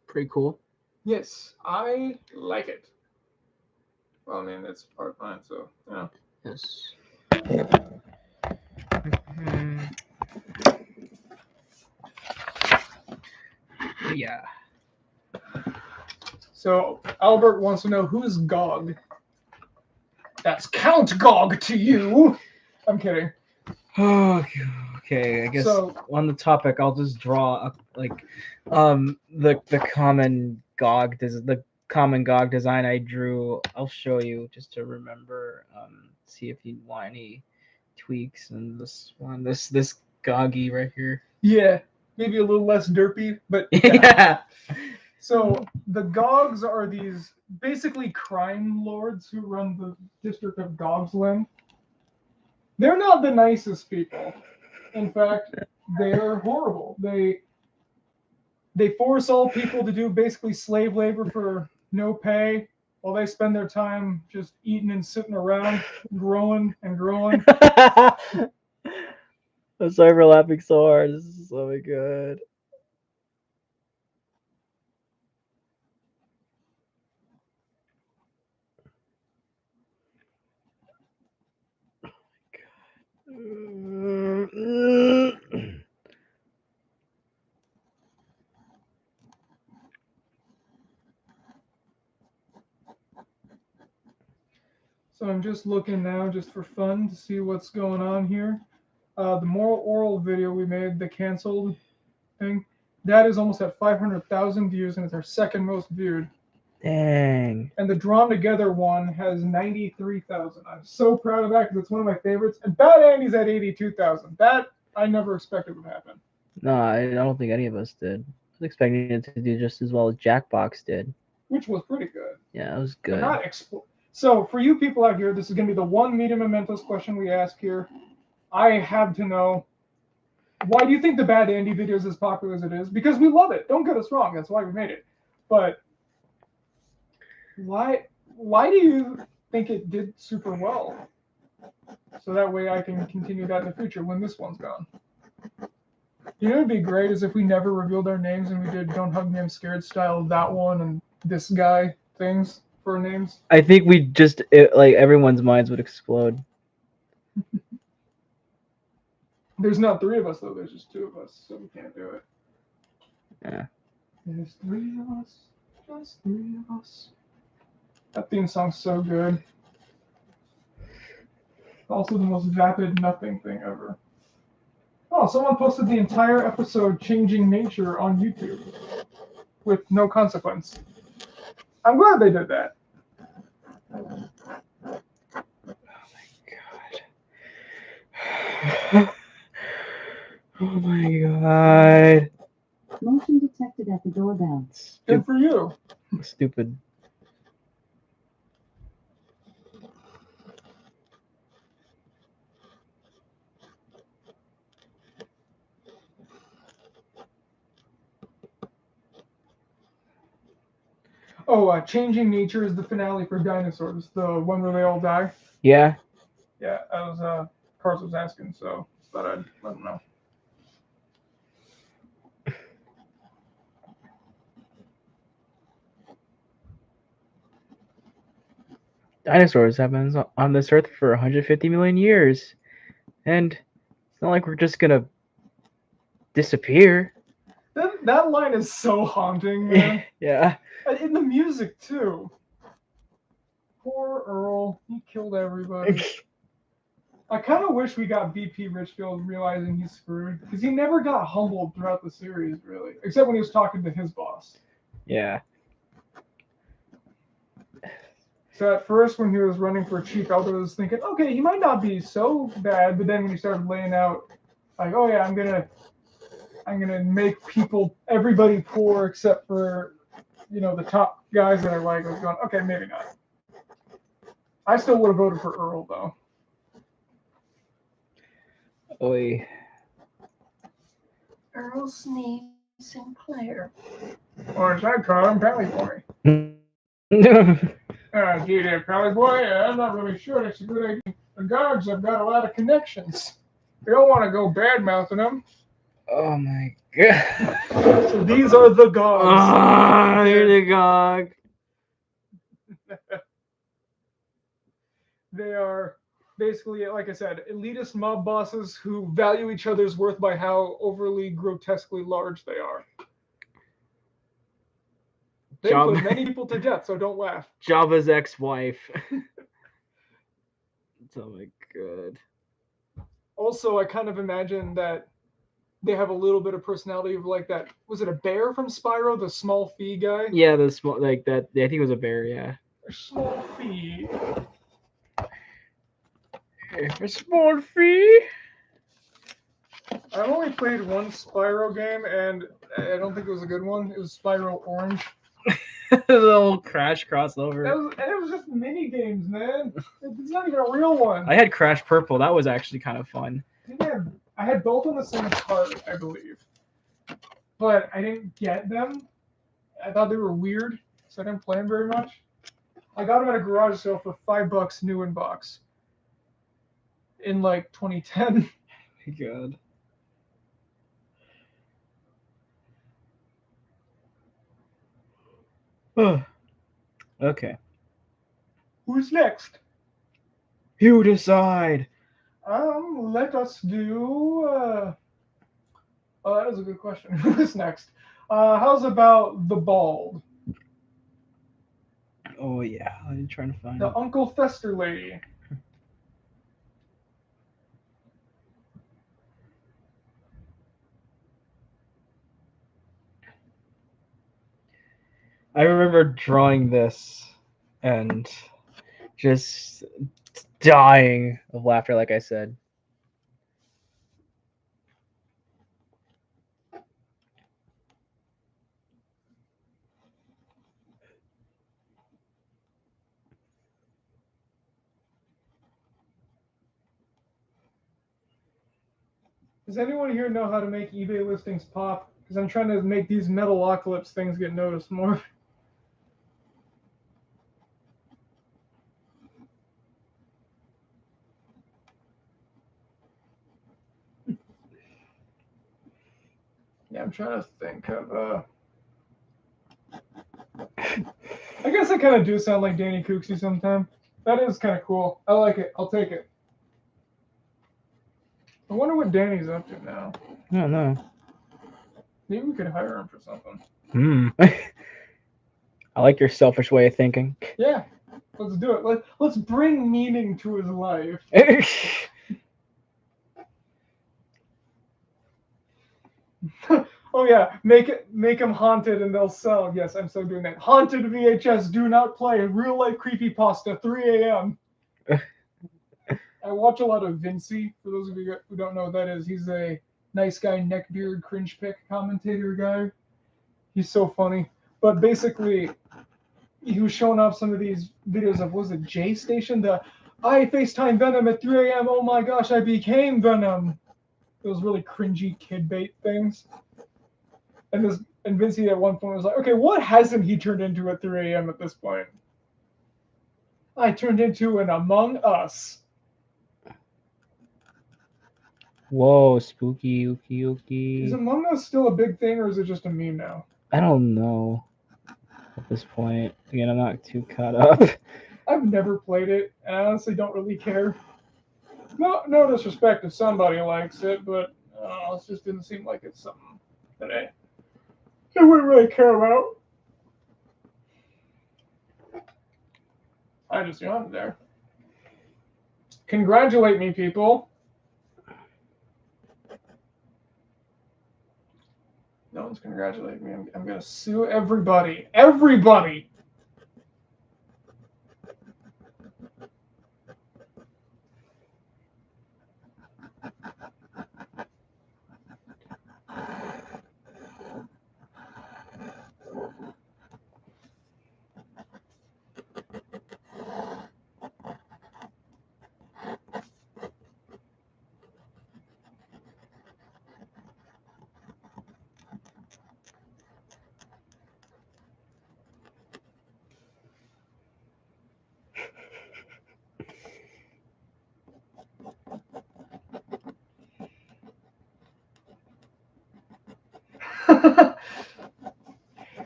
Pretty cool. Yes, I like it. Well, I mean, it's part mine, so, yeah. Yes. Yeah. So, Albert wants to know, who's Gog? That's Count Gog to you! I'm kidding. Okay, I guess So- on the topic, I'll just draw the common Gog design I drew. I'll show you just to remember. See if you want any tweaks in this one. This Goggy right here. Yeah, maybe a little less derpy, but Yeah. So the Gogs are these basically crime lords who run the district of Gogsland. They're not the nicest people. In fact, they're horrible. They force all people to do basically slave labor for no pay, while they spend their time just eating and sitting around, growing and growing. I'm sorry for laughing so hard. This is so good. So I'm just looking now, just for fun, to see what's going on here. The moral oral video we made, the canceled thing, that is almost at 500,000 views, and it's our second most viewed. Dang. And the drawn together one has 93,000. I'm so proud of that because it's one of my favorites. And Bad Andy's at 82,000. That I never expected would happen. No, I don't think any of us did. was expecting it to do just as well as Jackbox did. which was pretty good. Yeah, it was But good. not So for you people out here, this is going to be the one Media Mementos question we ask here. I have to know, why do you think the Bad Andy video is as popular as it is? Because we love it. Don't get us wrong. That's why we made it. But why do you think it did super well? So that way I can continue that in the future when this one's gone. You know, it'd be great is if we never revealed our names and we did Don't Hug Me, I'm Scared style, that one and this guy things for names. I think we just like everyone's minds would explode. There's not three of us though. There's just two of us, so we can't do it. Yeah. There's three of us, just three of us. That theme song's so good. Also the most vapid nothing thing ever. Oh, someone posted the entire episode Changing Nature on YouTube with no consequence. I'm glad they did that. Oh my god. Oh my god. Motion detected at the doorbell. Good for you. Stupid. Oh, Changing Nature is the finale for Dinosaurs, the one where they all die. Yeah. Yeah, that was Cars was asking, so thought I'd let him know. Dinosaurs have been on this earth for 150 million years. And it's not like we're just gonna disappear. That line is so haunting, man. Yeah. And in the music, too. Poor Earl. He killed everybody. I kind of wish we got BP Richfield realizing he's screwed. Because he never got humbled throughout the series, really. Except when he was talking to his boss. Yeah. So at first, when he was running for chief, I was thinking, okay, he might not be so bad. But then when he started laying out, like, oh yeah, I'm gonna make everybody poor except for, the top guys that are like, I was going, okay, maybe not. I still would have voted for Earl though. Oi. Earl Sneed Sinclair. Or as I call him, Pally Boy. Gee there, Pally Boy. I'm not really sure that's a good idea. The Gogs have got a lot of connections. We don't want to go bad mouthing them. Oh my god. So these are the Gogs. Ah, they're the Gog. They are basically, like I said, elitist mob bosses who value each other's worth by how overly grotesquely large they are. They put many people to death, so don't laugh. Jabba's ex-wife. Oh my god. Also, I kind of imagine that they have a little bit of personality of like that. Was it a bear from Spyro, the small fee guy? Yeah, the small like that. I think it was a bear. Yeah. A small fee. A small fee. I've only played one Spyro game, and I don't think it was a good one. It was Spyro Orange. The little Crash crossover. It was just mini games, man. It's not even a real one. I had Crash Purple. That was actually kind of fun. I had both on the same card, I believe. But I didn't get them. I thought they were weird, so I didn't play them very much. I got them at a garage sale for $5 new in box. In like 2010. God. Okay. Who's next? You decide. Let us do. Oh, that is a good question. Who's next? How's about the bald? Oh yeah, I'm trying to find The it. Uncle Fester lady. I remember drawing this and just dying of laughter, like I said. Does anyone here know how to make eBay listings pop? Because I'm trying to make these Metalocalypse things get noticed more. Yeah, I'm trying to think of. I guess I kind of do sound like Danny Cooksey sometimes. That is kind of cool. I like it. I'll take it. I wonder what Danny's up to now. I don't know. Maybe we could hire him for something. I like your selfish way of thinking. Yeah, let's do it. Let's bring meaning to his life. Oh yeah, make him haunted and they'll sell. Yes, I'm so doing that. Haunted VHS, do not play. Real life creepypasta, 3 a.m. I watch a lot of Vinci. For those of you who don't know what that is, he's a nice guy, neckbeard, cringe pick commentator guy. He's so funny. But basically, he was showing off some of these videos of, was it J Station? I FaceTime Venom at 3 a.m. Oh my gosh, I became Venom. Those really cringy kid bait things. And Vinci at one point was like, okay, what hasn't he turned into at 3 a.m. at this point? I turned into an Among Us. Whoa, spooky, ookie. Is Among Us still a big thing, or is it just a meme now? I don't know at this point. Again, I'm not too caught up. I've never played it, and I honestly don't really care. No disrespect if somebody likes it, but it just didn't seem like it's something that I wouldn't really care about. I just yawned there. Congratulate me, people. No one's congratulating me. I'm going to sue everybody. Everybody!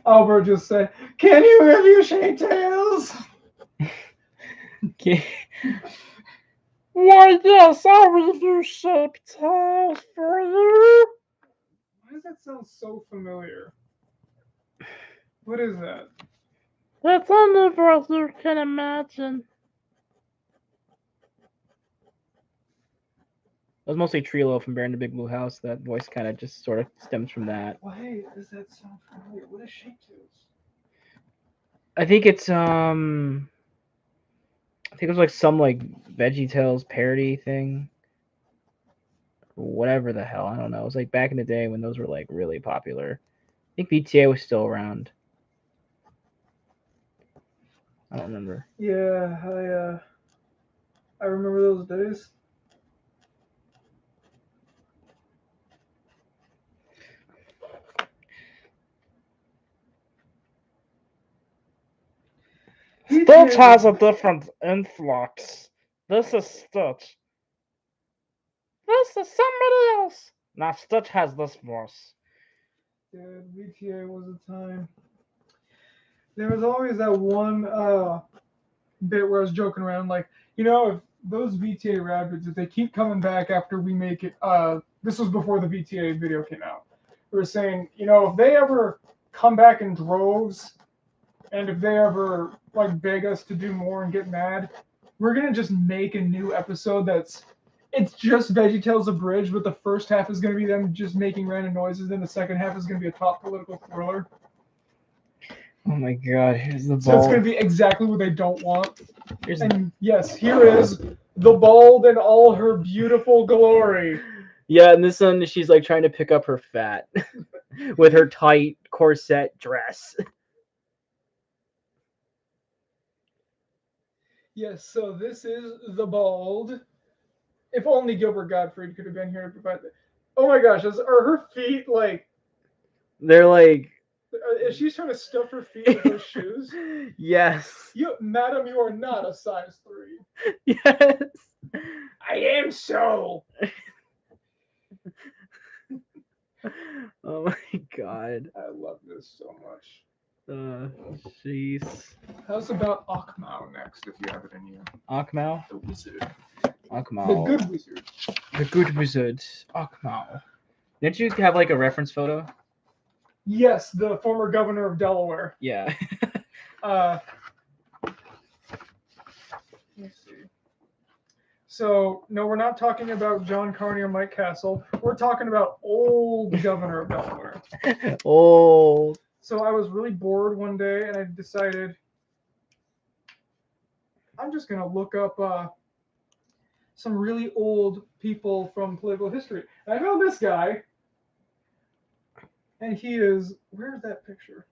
Albert just said, "Can you review Shade Tales?" Okay. Why, yes, I'll review Shape Tales for you. Why does that sound so familiar? What is that? It's only what you can imagine. It was mostly Trilo from Bear in the Big Blue House. That voice kind of just sort of stems from that. Why does that sound familiar? What is Shade Tales? I think it's I think it was like some like VeggieTales parody thing. Whatever the hell, I don't know. It was like back in the day when those were like really popular. I think BTA was still around. I don't remember. Yeah, I remember those days. Stitch has a different influx. This is Stitch. This is somebody else. Now Stitch has this voice. Dude, VTA was a time. There was always that one bit where I was joking around, like, if those VTA rabbits, if they keep coming back after we make it, this was before the VTA video came out. We were saying, if they ever come back in droves, and if they ever like beg us to do more and get mad, we're gonna just make a new episode it's just VeggieTales abridged, but the first half is gonna be them just making random noises, and the second half is gonna be a top political thriller. Oh my god, here's the ball. So it's gonna be exactly what they don't want. And yes, here is the bald in all her beautiful glory. Yeah, and this one she's like trying to pick up her fat with her tight corset dress. Yes, so this is the bald. If only Gilbert Gottfried could have been here to provide that. Oh my gosh, are her feet like? They're like. Is she trying to stuff her feet with those shoes? Yes. Madam, you are not a size 3. Yes. I am so. Oh my god. I love this so much. Jeez. How's about Akmau next, if you have it in you? Akmau? The wizard. Akmau. The good wizard. The good wizard. Akmau. Didn't you have like a reference photo? Yes, the former governor of Delaware. Yeah. Let's see. So, no, we're not talking about John Carney or Mike Castle. We're talking about old governor of Delaware. Oh. So I was really bored one day, and I decided I'm just going to look up some really old people from political history. And I found this guy, and he is... Where's that picture?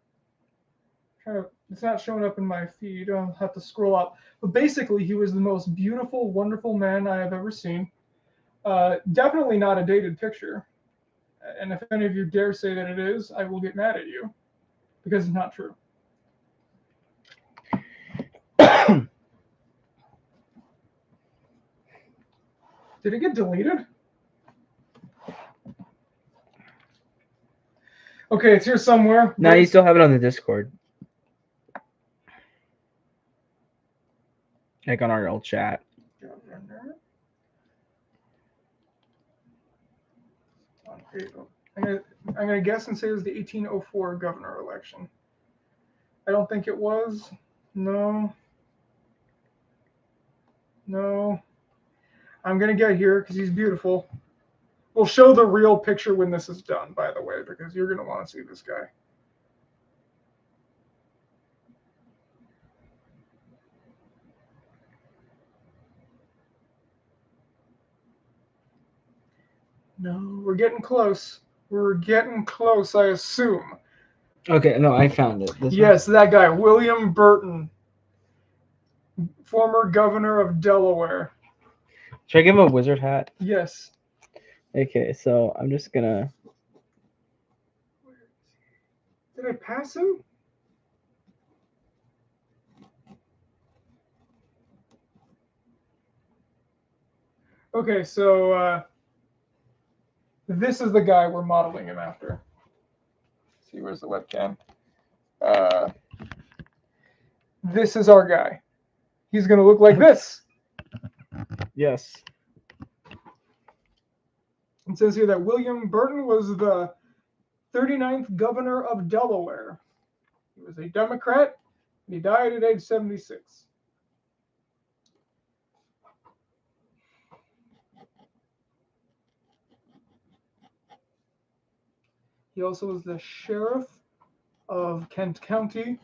It's not showing up in my feed. I'll have to scroll up. But basically, he was the most beautiful, wonderful man I have ever seen. Definitely not a dated picture. And if any of you dare say that it is, I will get mad at you. Because it's not true. Did it get deleted? Okay, it's here somewhere. No, you still have it on the Discord. Like on our old chat. I'm gonna guess and say it was the 1804 governor election. I don't think it was. No. I'm gonna get here because he's beautiful. We'll show the real picture when this is done, by the way, because you're gonna want to see this guy. No, we're getting close. We're getting close, I assume. Okay, no, I found it. Yes, that guy, William Burton, former governor of Delaware. Should I give him a wizard hat? Yes. Okay, so I'm just gonna... Did I pass him? Okay, so this is the guy we're modeling him after. Let's see, where's the webcam? This is our guy. He's going to look like this. Yes. It says here that William Burton was the 39th governor of Delaware. He was a Democrat, and he died at age 76. He also was the sheriff of Kent County.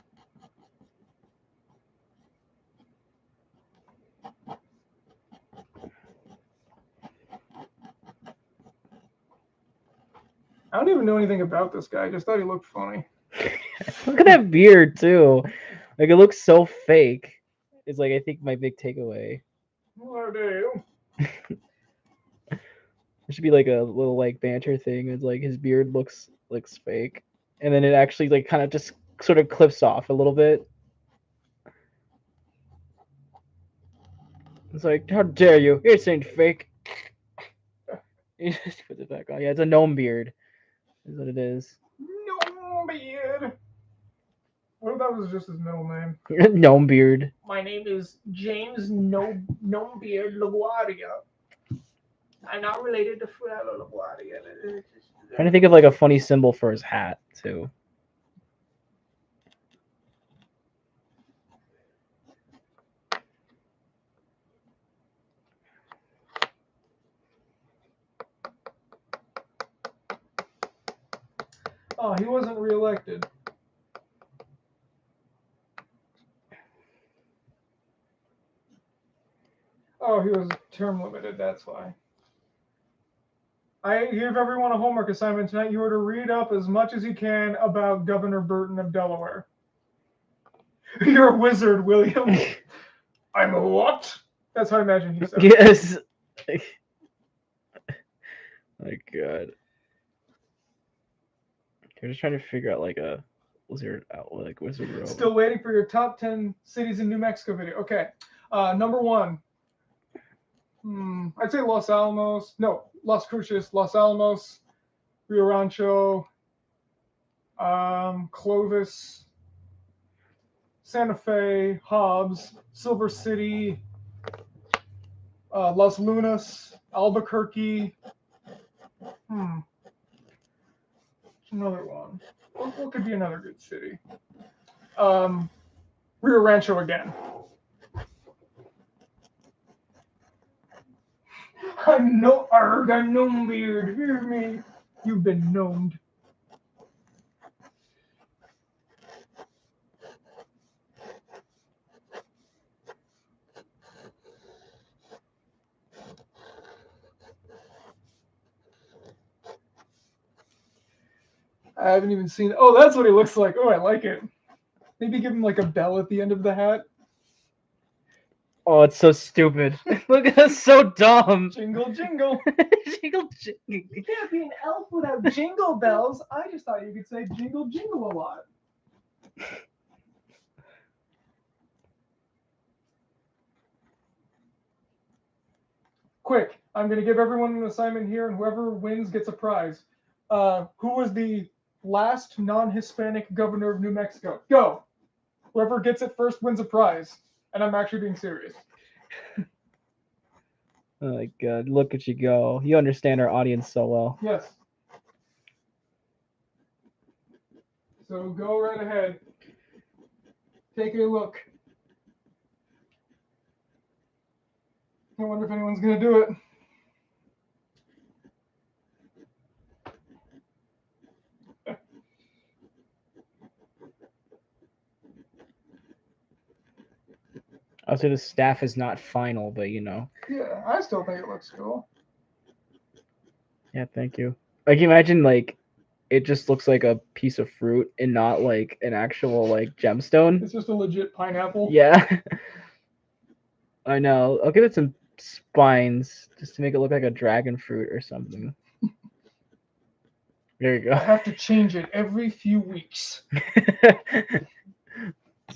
I don't even know anything about this guy. I just thought he looked funny. Look at that beard too. Like it looks so fake. It's like I think my big takeaway. Hello, Dave. There should be like a little like banter thing. It's like his beard looks fake, and then it actually like kind of just sort of clips off a little bit. It's like, how dare you? It ain't fake. He just puts it back on. Yeah, it's a gnome beard. Is what it is. Gnome beard. What if that was just his middle name? Gnome beard. My name is James Gnome Beard LaGuardia. I'm not related to Frabble LaGuardia. Trying to think of like a funny symbol for his hat too. Oh, he wasn't reelected. Oh, he was term limited, that's why. I give everyone a homework assignment tonight. You are to read up as much as you can about Governor Burton of Delaware. You're a wizard, William. I'm a what? That's how I imagine he said. Yes. My God. I'm just trying to figure out like a Wizard Road. Still waiting for your top 10 cities in New Mexico video. Okay. Number 1. I'd say Los Alamos. No, Las Cruces, Los Alamos, Rio Rancho, Clovis, Santa Fe, Hobbs, Silver City, Las Lunas, Albuquerque. Another one. What could be another good city? Rio Rancho again. I'm gnome beard. Hear me. You've been gnomed. I haven't even seen. Oh, that's what he looks like. Oh, I like it. Maybe give him like a bell at the end of the hat. Oh, it's so stupid. Look, that's so dumb. Jingle, jingle. Jingle, jingle. You can't be an elf without jingle bells. I just thought you could say jingle, jingle a lot. Quick, I'm going to give everyone an assignment here, and whoever wins gets a prize. Who was the last non-Hispanic governor of New Mexico? Go. Whoever gets it first wins a prize. And I'm actually being serious. Oh my God, look at you go. You understand our audience so well. Yes. So go right ahead. Take a look. I wonder if anyone's going to do it. I'll say the staff is not final, but you know. Yeah, I still think it looks cool. Yeah, thank you. Like, imagine like it just looks like a piece of fruit and not like an actual like gemstone. It's just a legit pineapple. Yeah. I know. I'll give it some spines just to make it look like a dragon fruit or something. There you I go. have to change it every few weeks. It's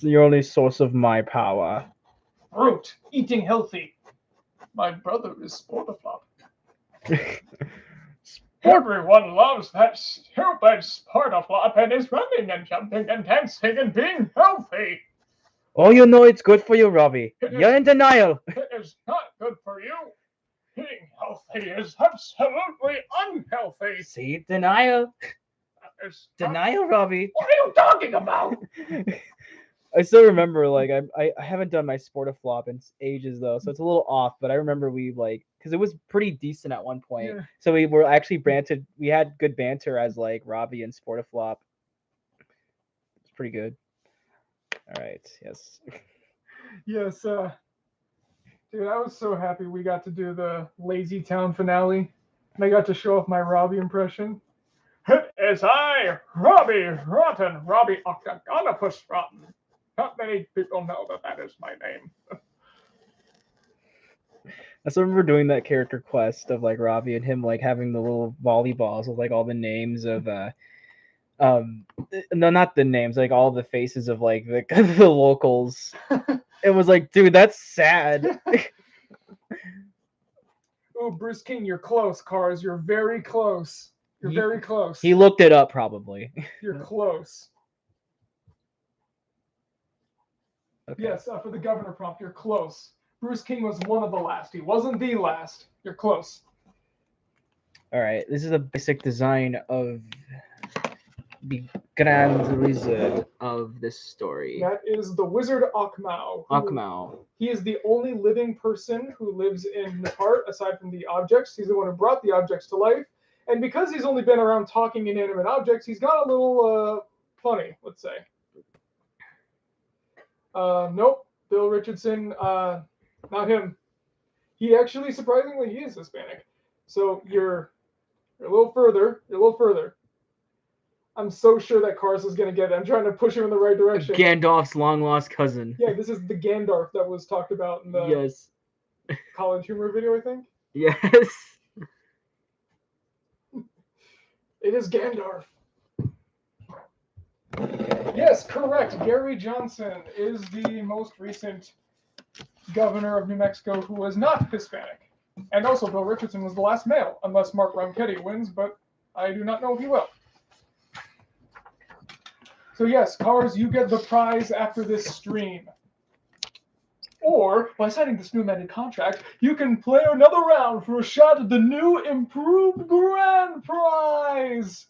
the only source of my power. Fruit, eating healthy. My brother is Sportaflop. Everyone loves that stupid Sportaflop and is running and jumping and dancing and being healthy. Oh, you know it's good for you, Robbie. You're in denial. It is not good for you. Being healthy is absolutely unhealthy. See, denial. Denial, Robbie. What are you talking about? I still remember, like, I haven't done my Sportaflop in ages though, so it's a little off. But I remember we like, because it was pretty decent at one point. Yeah. So we were actually bantered. We had good banter as like Robbie and Sportaflop. It's pretty good. All right. Yes. Yes, dude, I was so happy we got to do the Lazy Town finale, and I got to show off my Robbie impression. It is I, Robbie Rotten, Robbie Octagonopus Rotten. Not many people know that is my name. I still remember doing that character quest of like Robbie and him like having the little volleyballs with like all the names of no, not the names, like all the faces of like the locals. It was like, dude, that's sad. Ooh, Bruce King, you're close, Cars. You're very close. You're very close. He looked it up probably. You're close. Okay. Yes, for the governor prompt, you're close. Bruce King was one of the last. He wasn't the last. You're close. All right, this is a basic design of the Grand Wizard of this story. That is the wizard Akmau. Akmau. He is the only living person who lives in the part, aside from the objects. He's the one who brought the objects to life. And because he's only been around talking inanimate objects, he's got a little funny, let's say. Nope, Bill Richardson, not him. He actually, surprisingly, he is Hispanic. So you're a little further. You're a little further. I'm so sure that Cars is going to get it. I'm trying to push him in the right direction. Gandalf's long-lost cousin. Yeah, this is the Gandalf that was talked about in the Yes. College Humor video, I think. Yes. It is Gandalf. Yes, correct. Gary Johnson is the most recent governor of New Mexico who was not Hispanic. And also, Bill Richardson was the last male, unless Mark Ronchetti wins, but I do not know if he will. So yes, Cars, you get the prize after this stream. Or, by signing this new amended contract, you can play another round for a shot at the new improved grand prize.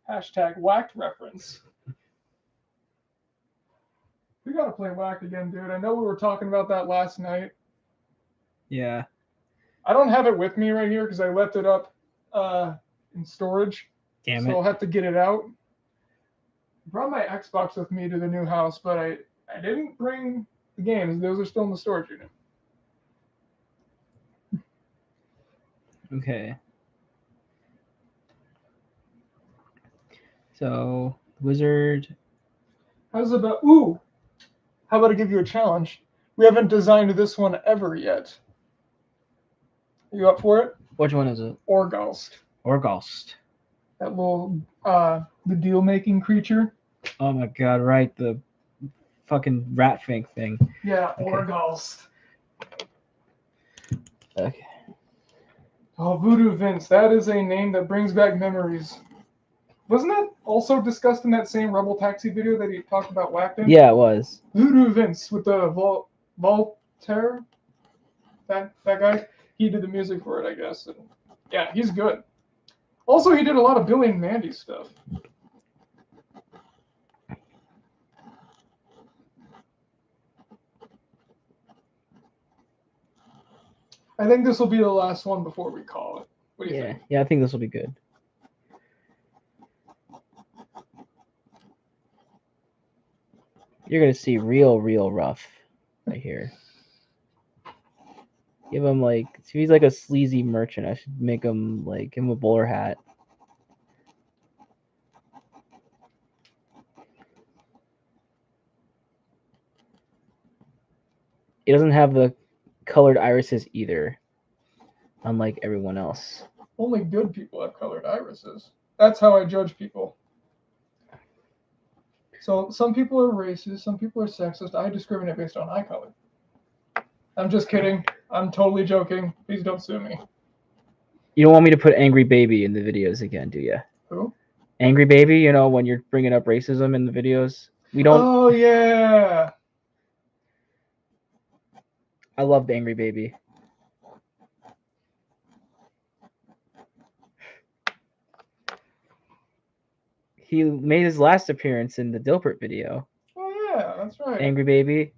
Hashtag whacked reference. We gotta play whacked again, dude. I know we were talking about that last night. Yeah. I don't have it with me right here because I left it up in storage. Damn So it. I'll have to get it out. Brought my Xbox with me to the new house, but I didn't bring the games. Those are still in the storage unit. Okay. So, Wizard. How's about how about I give you a challenge? We haven't designed this one ever yet. Are you up for it? Which one is it? Orgulst. Orgulst. That little the deal making creature. Oh my god, right. The fucking rat fink thing. Yeah, Okay. Orgulst. Okay. Oh, Voodoo Vince. That is a name that brings back memories. Wasn't that also discussed in that same Rebel Taxi video that he talked about whacked in? Yeah, it was. Voodoo Vince with the Voltaire. That guy. He did the music for it, I guess. And yeah, he's good. Also, he did a lot of Billy and Mandy stuff. I think this will be the last one before we call it. What do you think? Yeah, I think this will be good. You're gonna see real rough right here. Give him like, if he's like a sleazy merchant, I should make him like, give him a bowler hat. He doesn't have the colored irises either, unlike everyone else. Only good people have colored irises. That's how I judge people. So some people are racist, some people are sexist. I discriminate based on eye color. I'm just kidding. I'm totally joking. Please don't sue me. You don't want me to put Angry Baby in the videos again, do you? Who? Angry Baby, you know, when you're bringing up racism in the videos. We don't. Oh, yeah. I loved Angry Baby. He made his last appearance in the Dilbert video. Oh, yeah, that's right. Angry Baby.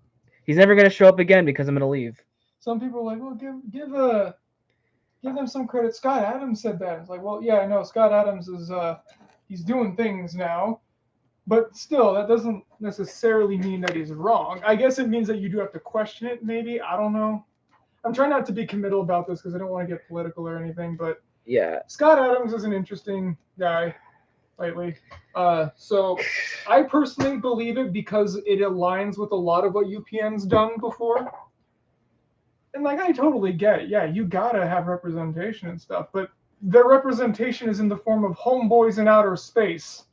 He's never gonna show up again because I'm gonna leave. Some people are like, well, give them some credit. Scott Adams said that. It's like, well, yeah, I know. Scott Adams is he's doing things now, but still, that doesn't necessarily mean that he's wrong. I guess it means that you do have to question it. Maybe, I don't know. I'm trying not to be committal about this because I don't want to get political or anything. But Yeah. Scott Adams is an interesting guy lately. So I personally believe it because it aligns with a lot of what UPN's done before. And like, I totally get it. Yeah, you gotta have representation and stuff, but their representation is in the form of homeboys in outer space.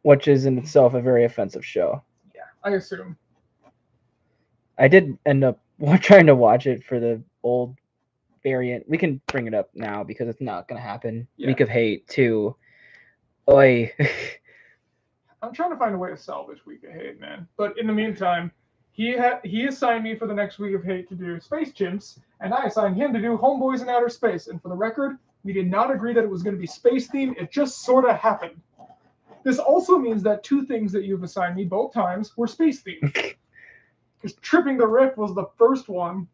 Which is in itself a very offensive show. Yeah, I assume. I did end up trying to watch it for the old variant. We can bring it up now because it's not gonna happen. Yeah. Week of Hate 2. Oi. I'm trying to find a way to salvage Week of Hate, man. But in the meantime, he assigned me for the next Week of Hate to do Space Chimps, and I assigned him to do Homeboys in Outer Space. And for the record, we did not agree that it was going to be space themed. It just sort of happened. This also means that two things that you've assigned me both times were space themed. Because Tripping the Rift was the first one.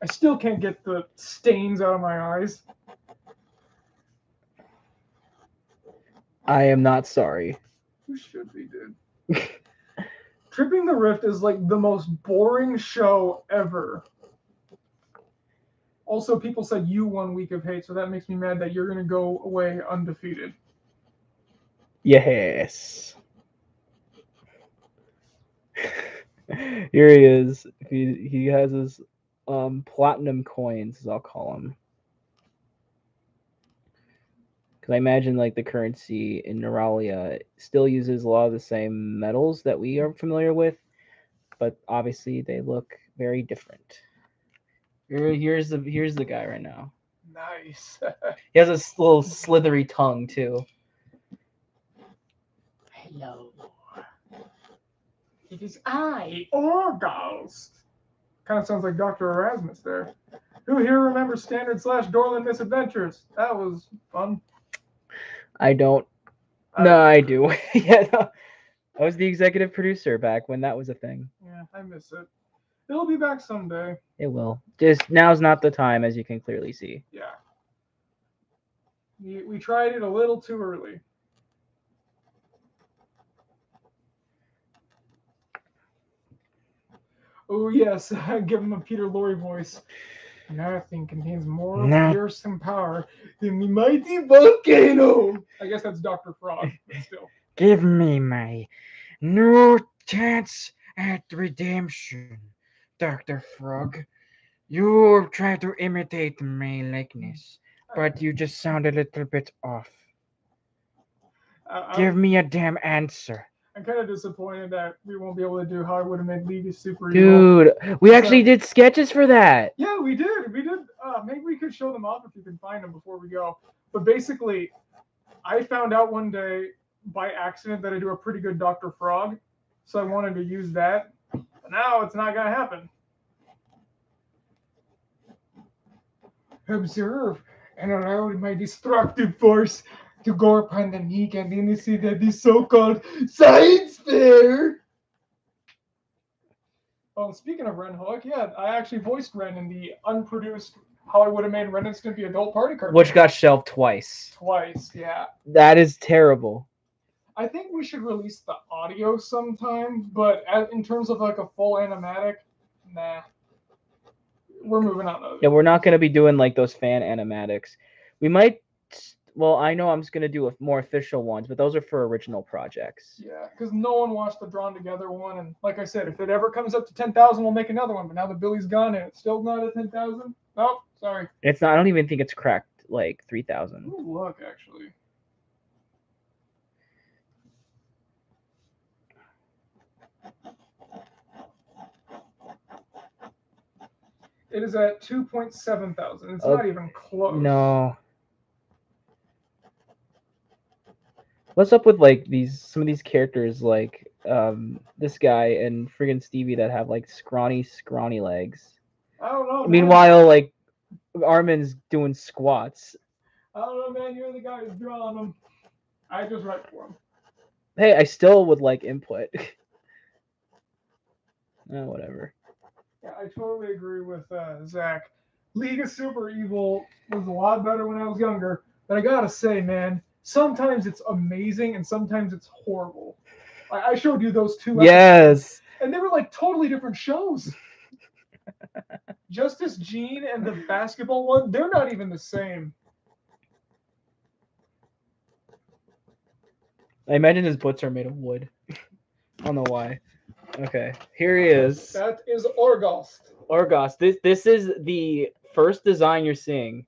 I still can't get the stains out of my eyes. I am not sorry. You should be, dude. Tripping the Rift is like the most boring show ever. Also, people said you won Week of Hate, so that makes me mad that you're going to go away undefeated. Yes. Here he is. He has his platinum coins, as I'll call them. Because I imagine like the currency in Neuralia still uses a lot of the same metals that we are familiar with, but obviously they look very different. Here's the guy right now. Nice. He has a little slithery tongue too. Hello. It is I, Orgals. Kind of sounds like Dr. Erasmus there. Who here remembers Standard/Dorland Misadventures? That was fun. I don't. No, I do. Yeah, no. I was the executive producer back when that was a thing. Yeah, I miss it. It'll be back someday. It will. Just now's not the time, as you can clearly see. Yeah. We tried it a little too early. Oh yes, give him a Peter Lorre voice. Nothing contains more fearsome power than the mighty volcano. I guess that's Dr. Frog, but still. Give me my no chance at redemption, Dr. Frog. You try to imitate my likeness, but you just sound a little bit off. Give me a damn answer. I'm kind of disappointed that we won't be able to do how I would have made League of Super Evil. Dude, we actually did sketches for that. Yeah, we did. Maybe we could show them off if you can find them before we go. But basically, I found out one day by accident that I do a pretty good Dr. Frog, so I wanted to use that. But now it's not gonna happen. Observe and allow my destructive force to go upon the meek and innocent at the so-called science fair. Oh, speaking of Ren Hook, yeah, I actually voiced Ren in the unproduced How I Would Have Made Ren and Stimpy adult party cartoon. Which got shelved twice. Twice, yeah. That is terrible. I think we should release the audio sometime, but in terms of like a full animatic, nah. We're moving on. Yeah, we're not going to be doing like those fan animatics. We might. Well, I know I'm just going to do more official ones, but those are for original projects. Yeah, because no one watched the Drawn Together one. And like I said, if it ever comes up to 10,000, we'll make another one. But now that Billy's gone and it's still not at 10,000. Nope, sorry. It's not. I don't even think it's cracked like 3,000. Look, actually. It is at 2.7 thousand. It's not even close. No. What's up with like some of these characters like this guy and friggin' Stevie that have like scrawny legs? I don't know. Meanwhile, like Arman's doing squats. I don't know, man. You're the guy who's drawing them. I just write for him. Hey, I still would like input. Whatever. Yeah, I totally agree with Zach. League of Super Evil was a lot better when I was younger, but I gotta say, man, sometimes it's amazing and sometimes it's horrible. I showed you those two episodes, Yes. and they were like totally different shows. Justice Gene and the basketball one, they're not even the same. I imagine his boots are made of wood. I don't know why. Okay, here he is. That is Orgast. Orgast. This is the first design you're seeing,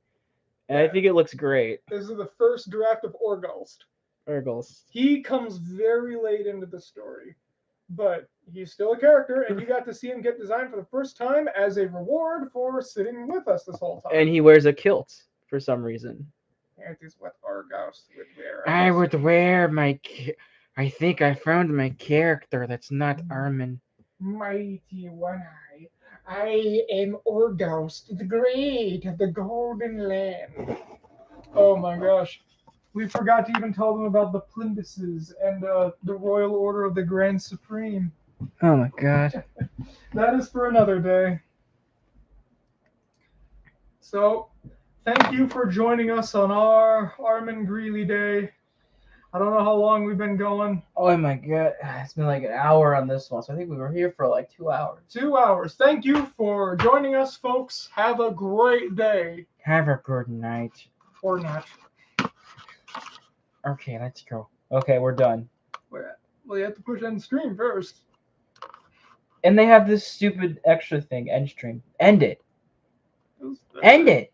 and I think it looks great. This is the first draft of Orgast. Orgast. He comes very late into the story, but he's still a character, and you got to see him get designed for the first time as a reward for sitting with us this whole time. And he wears a kilt for some reason. That is what Orgast would wear. I would wear my. I think I found my character that's not Arman. Mighty One Eye, I am Orgast the Great of the Golden Land. Oh my gosh. We forgot to even tell them about the Plimbuses and the Royal Order of the Grand Supreme. Oh my god. That is for another day. So, thank you for joining us on our Arman Greeley Day. I don't know how long we've been going. Oh my god. It's been like an hour on this one, so I think we were here for like 2 hours. 2 hours. Thank you for joining us, folks. Have a great day. Have a good night. Or not. Okay, let's go. Okay, we're done. Well, you have to push end stream first. And they have this stupid extra thing, end stream. End it. End it.